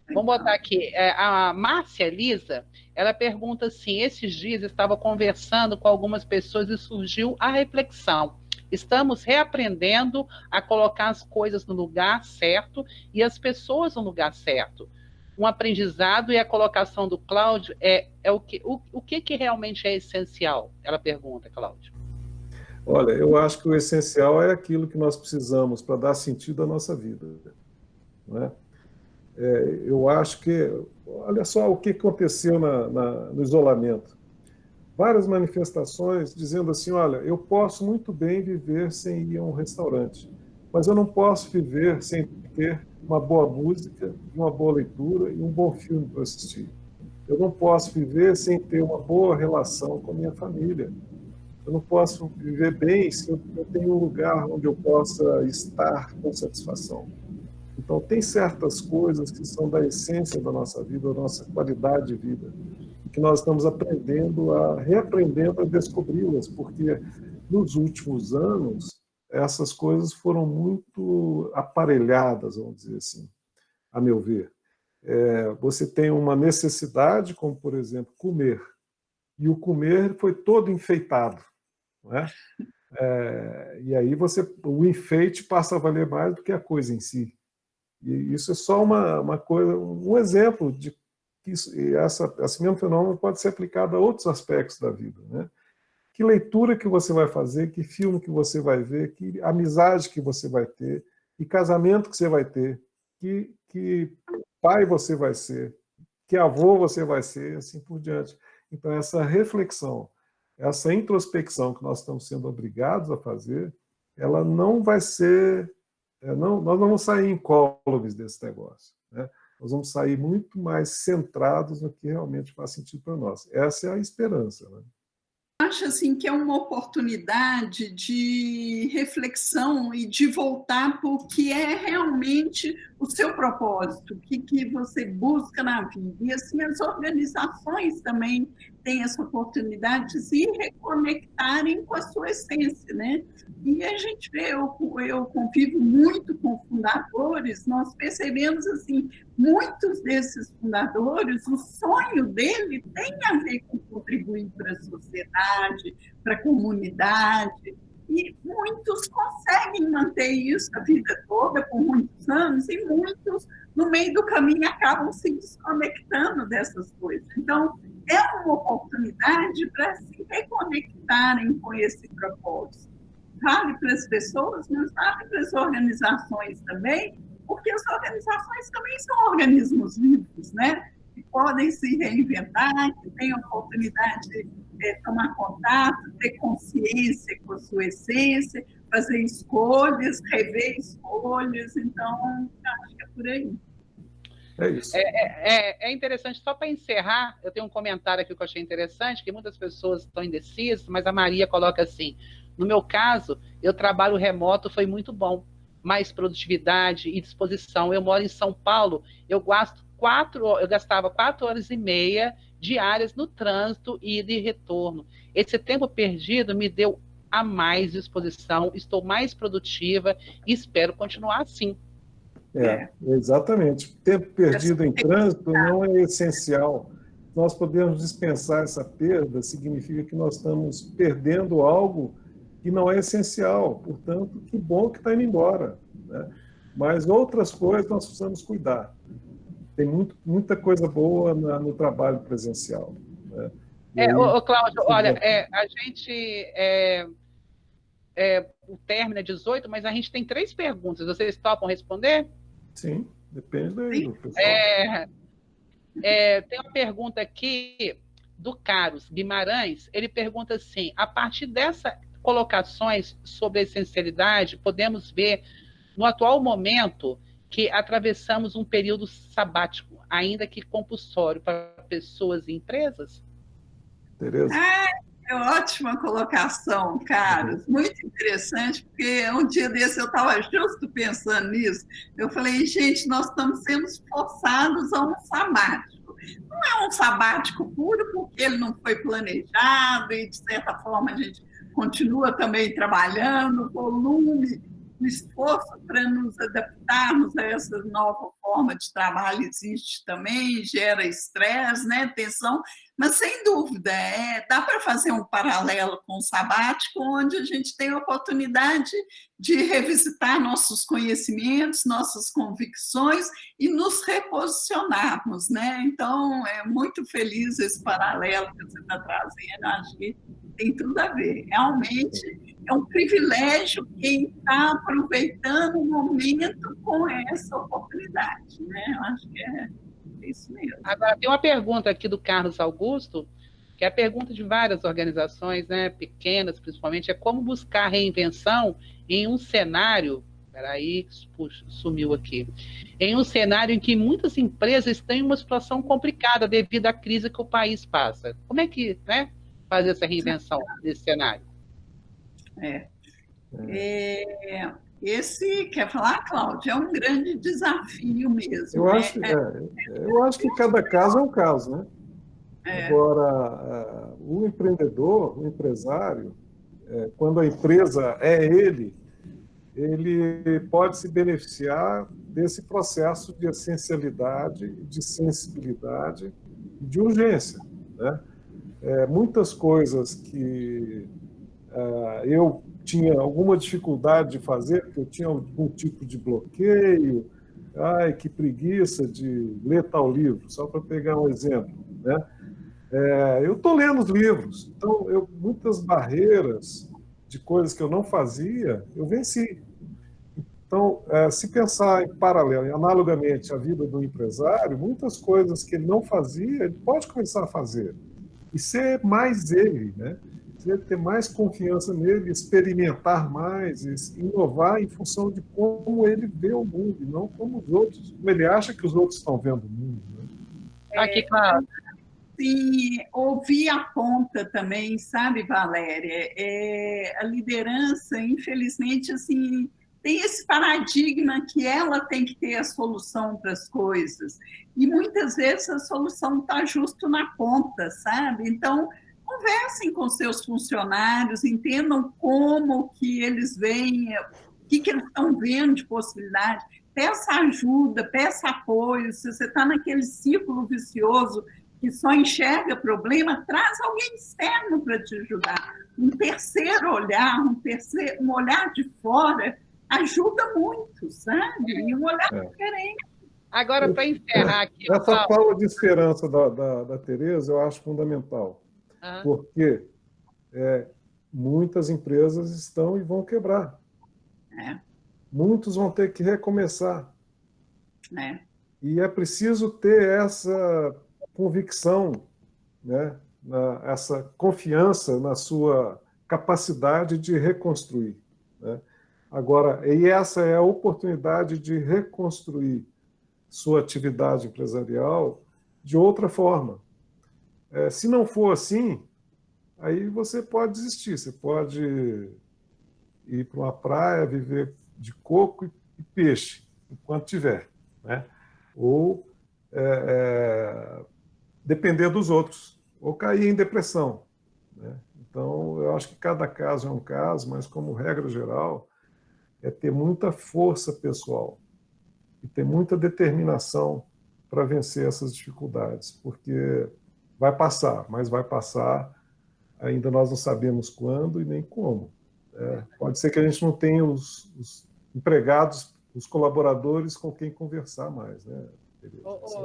vamos botar aqui, a Márcia Lisa, ela pergunta assim, esses dias eu estava conversando com algumas pessoas e surgiu a reflexão. Estamos reaprendendo a colocar as coisas no lugar certo e as pessoas no lugar certo. Um aprendizado e a colocação do Cláudio o que realmente é essencial? Ela pergunta, Cláudio. Olha, eu acho que o essencial é aquilo que nós precisamos para dar sentido à nossa vida. Não é? Eu acho que, olha só o que aconteceu no isolamento. Várias manifestações dizendo assim, olha, eu posso muito bem viver sem ir a um restaurante, mas eu não posso viver sem ter uma boa música, uma boa leitura e um bom filme para assistir. Eu não posso viver sem ter uma boa relação com a minha família. Eu não posso viver bem se eu tenho um lugar onde eu possa estar com satisfação. Então, tem certas coisas que são da essência da nossa vida, da nossa qualidade de vida, que nós estamos reaprendendo a descobri-las, porque nos últimos anos essas coisas foram muito aparelhadas, vamos dizer assim, a meu ver. Você tem uma necessidade, como, por exemplo, comer, e o comer foi todo enfeitado. Não é? E aí o enfeite passa a valer mais do que a coisa em si. E isso é só uma coisa, um exemplo de que esse mesmo fenômeno pode ser aplicado a outros aspectos da vida. Né? Que leitura que você vai fazer, que filme que você vai ver, que amizade que você vai ter, que casamento que você vai ter, que pai você vai ser, que avô você vai ser, assim por diante. Então, essa reflexão, essa introspecção que nós estamos sendo obrigados a fazer, ela não vai ser... nós não vamos sair incólumes desse negócio. Né? Nós vamos sair muito mais centrados no que realmente faz sentido para nós. Essa é a esperança. Né? Acho assim, que é uma oportunidade de reflexão e de voltar para o que é realmente o seu propósito, o que você busca na vida. E assim, as organizações também têm essa oportunidade de se reconectarem com a sua essência, né? E a gente vê, eu convivo muito com fundadores, nós percebemos assim, muitos desses fundadores, o sonho dele tem a ver com contribuir para a sociedade, para a comunidade, e muitos conseguem manter isso a vida toda, por muitos anos, e muitos, no meio do caminho, acabam se desconectando dessas coisas. Então, é uma oportunidade para se reconectarem com esse propósito. Vale para as pessoas, mas vale para as organizações também, porque as organizações também são organismos vivos, né? Que podem se reinventar, que têm a oportunidade de tomar contato, ter consciência com a sua essência, fazer escolhas, rever escolhas. Então, acho que é por aí. É isso. É interessante, só para encerrar, eu tenho um comentário aqui que eu achei interessante, que muitas pessoas estão indecisas, mas a Maria coloca assim, no meu caso, eu trabalho remoto, foi muito bom, mais produtividade e disposição. Eu moro em São Paulo, eu gastava 4h30 diárias no trânsito, ida e retorno. Esse tempo perdido me deu a mais disposição, estou mais produtiva e espero continuar assim. Exatamente. Tempo perdido em trânsito não é essencial. Nós podemos dispensar essa perda, significa que nós estamos perdendo algo que não é essencial. Portanto, que bom que está indo embora. né? Mas outras coisas nós precisamos cuidar. Tem muita coisa boa no trabalho presencial, né? Cláudio, olha, a gente... o término é 18, mas a gente tem 3 perguntas. Vocês topam responder? Sim, depende do pessoal. Tem uma pergunta aqui do Carlos Guimarães. Ele pergunta assim: a partir dessas colocações sobre a essencialidade, podemos ver, no atual momento, que atravessamos um período sabático, ainda que compulsório, para pessoas e empresas? Tereza? É ótima colocação, Carlos. Muito interessante, porque um dia desse eu estava justo pensando nisso. Eu falei, gente, nós estamos sendo forçados a um sabático. Não é um sabático puro, porque ele não foi planejado e, de certa forma, a gente continua também trabalhando, o volume, o esforço para nos adaptarmos a essa nova forma de trabalho existe também, gera estresse, né, tensão, mas, sem dúvida, dá para fazer um paralelo com o sabático, onde a gente tem a oportunidade de revisitar nossos conhecimentos, nossas convicções e nos reposicionarmos, né? Então, é muito feliz esse paralelo que você está trazendo, acho que tem tudo a ver. Realmente, é um privilégio quem está aproveitando o momento com essa oportunidade, né? Eu acho que é isso mesmo. Agora, tem uma pergunta aqui do Carlos Augusto, que é a pergunta de várias organizações, né, pequenas principalmente, é como buscar reinvenção em um cenário, sumiu aqui, em um cenário em que muitas empresas têm uma situação complicada devido à crise que o país passa. Como é que, né, fazer essa reinvenção nesse cenário? Esse, quer falar, Cláudia, é um grande desafio mesmo. Eu acho que cada caso é um caso, né? Agora, o empreendedor, o empresário, quando a empresa é ele pode se beneficiar desse processo de essencialidade, de sensibilidade, de urgência, né? Muitas coisas que eu tinha alguma dificuldade de fazer, porque eu tinha algum tipo de bloqueio, que preguiça de ler tal livro, só para pegar um exemplo, né? Eu estou lendo os livros, então muitas barreiras de coisas que eu não fazia, eu venci. Então, se pensar em paralelo, analogamente à vida do empresário, muitas coisas que ele não fazia, ele pode começar a fazer. E ser mais ele, né? Ter mais confiança nele, experimentar mais, inovar em função de como ele vê o mundo, e não como os outros, como ele acha que os outros estão vendo o mundo, né? Aqui, claro. Sim, ouvir a ponta também, sabe, Valéria? A liderança, infelizmente, assim, tem esse paradigma que ela tem que ter a solução para as coisas. E muitas vezes a solução está justo na ponta, sabe? Então, conversem com seus funcionários, entendam como que eles veem, o que eles estão vendo de possibilidade. Peça ajuda, peça apoio. Se você está naquele círculo vicioso que só enxerga problema, traz alguém externo para te ajudar. Um terceiro olhar, um olhar de fora, ajuda muito, sabe? E um olhar diferente. Agora, para encerrar aqui... Essa fala de esperança da Tereza eu acho fundamental, porque muitas empresas estão e vão quebrar. Muitos vão ter que recomeçar. E é preciso ter essa convicção, né? Essa confiança na sua capacidade de reconstruir, né? Agora, e essa é a oportunidade de reconstruir sua atividade empresarial de outra forma. Se não for assim, aí você pode desistir, você pode ir para uma praia, viver de coco e peixe, enquanto tiver, né? Ou depender dos outros, ou cair em depressão, né? Então, eu acho que cada caso é um caso, mas, como regra geral, é ter muita força pessoal e ter muita determinação para vencer essas dificuldades, porque vai passar, mas vai passar, ainda nós não sabemos quando e nem como. Pode ser que a gente não tenha os empregados os colaboradores com quem conversar mais, né?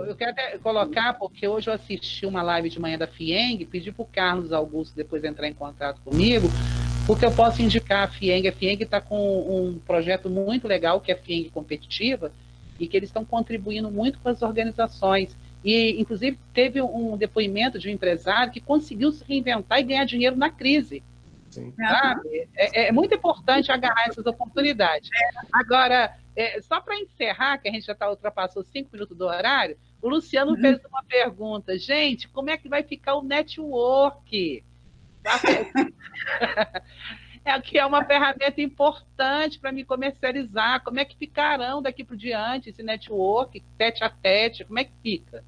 Eu quero até colocar, porque hoje eu assisti uma live de manhã da FIENG, pedi para o Carlos Augusto depois entrar em contato comigo, porque eu posso indicar a FIENG. A FIENG está com um projeto muito legal, que é a FIENG Competitiva, e que eles estão contribuindo muito com as organizações. E, inclusive, teve um depoimento de um empresário que conseguiu se reinventar e ganhar dinheiro na crise. Sim. Sabe? É muito importante agarrar essas oportunidades. Agora, só para encerrar, que a gente já ultrapassou 5 minutos do horário, o Luciano fez uma pergunta. Gente, como é que vai ficar o network? Que é uma ferramenta importante para me comercializar. Como é que ficarão daqui por diante esse network, tete a tete? Como é que fica?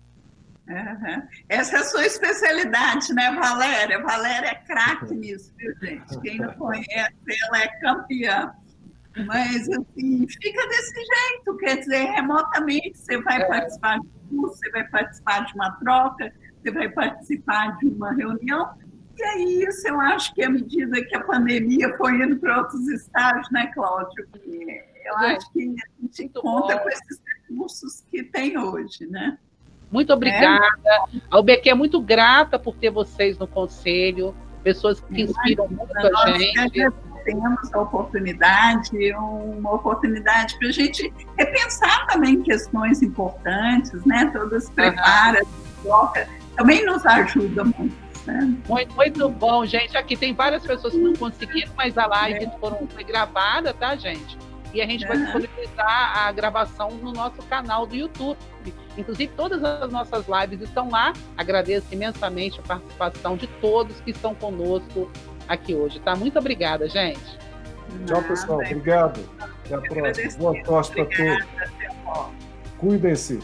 Essa é a sua especialidade, né, Valéria? Valéria é craque nisso, viu, gente? Quem não conhece, ela é campeã. Mas, assim, fica desse jeito, quer dizer, remotamente você vai participar de um curso, você vai participar de uma troca, você vai participar de uma reunião, e aí isso eu acho que à medida que a pandemia foi indo para outros estágios, né, Cláudio? Eu acho que a gente conta com esses recursos que tem hoje, né? Muito obrigada. A UBQ é muito grata por ter vocês no conselho, pessoas que inspiram muito a gente. Temos a oportunidade, uma oportunidade para a gente repensar também questões importantes, né? Todas preparadas, também nos ajuda muito. Né? Muito bom, gente. Aqui tem várias pessoas que não conseguiram, mas a live foi gravada, tá, gente? E a gente vai disponibilizar a gravação no nosso canal do YouTube. Inclusive, todas as nossas lives estão lá. Agradeço imensamente a participação de todos que estão conosco aqui hoje, tá? Muito obrigada, gente. Tchau, pessoal. Obrigado. Até a próxima. Boa sorte para todos. Cuidem-se.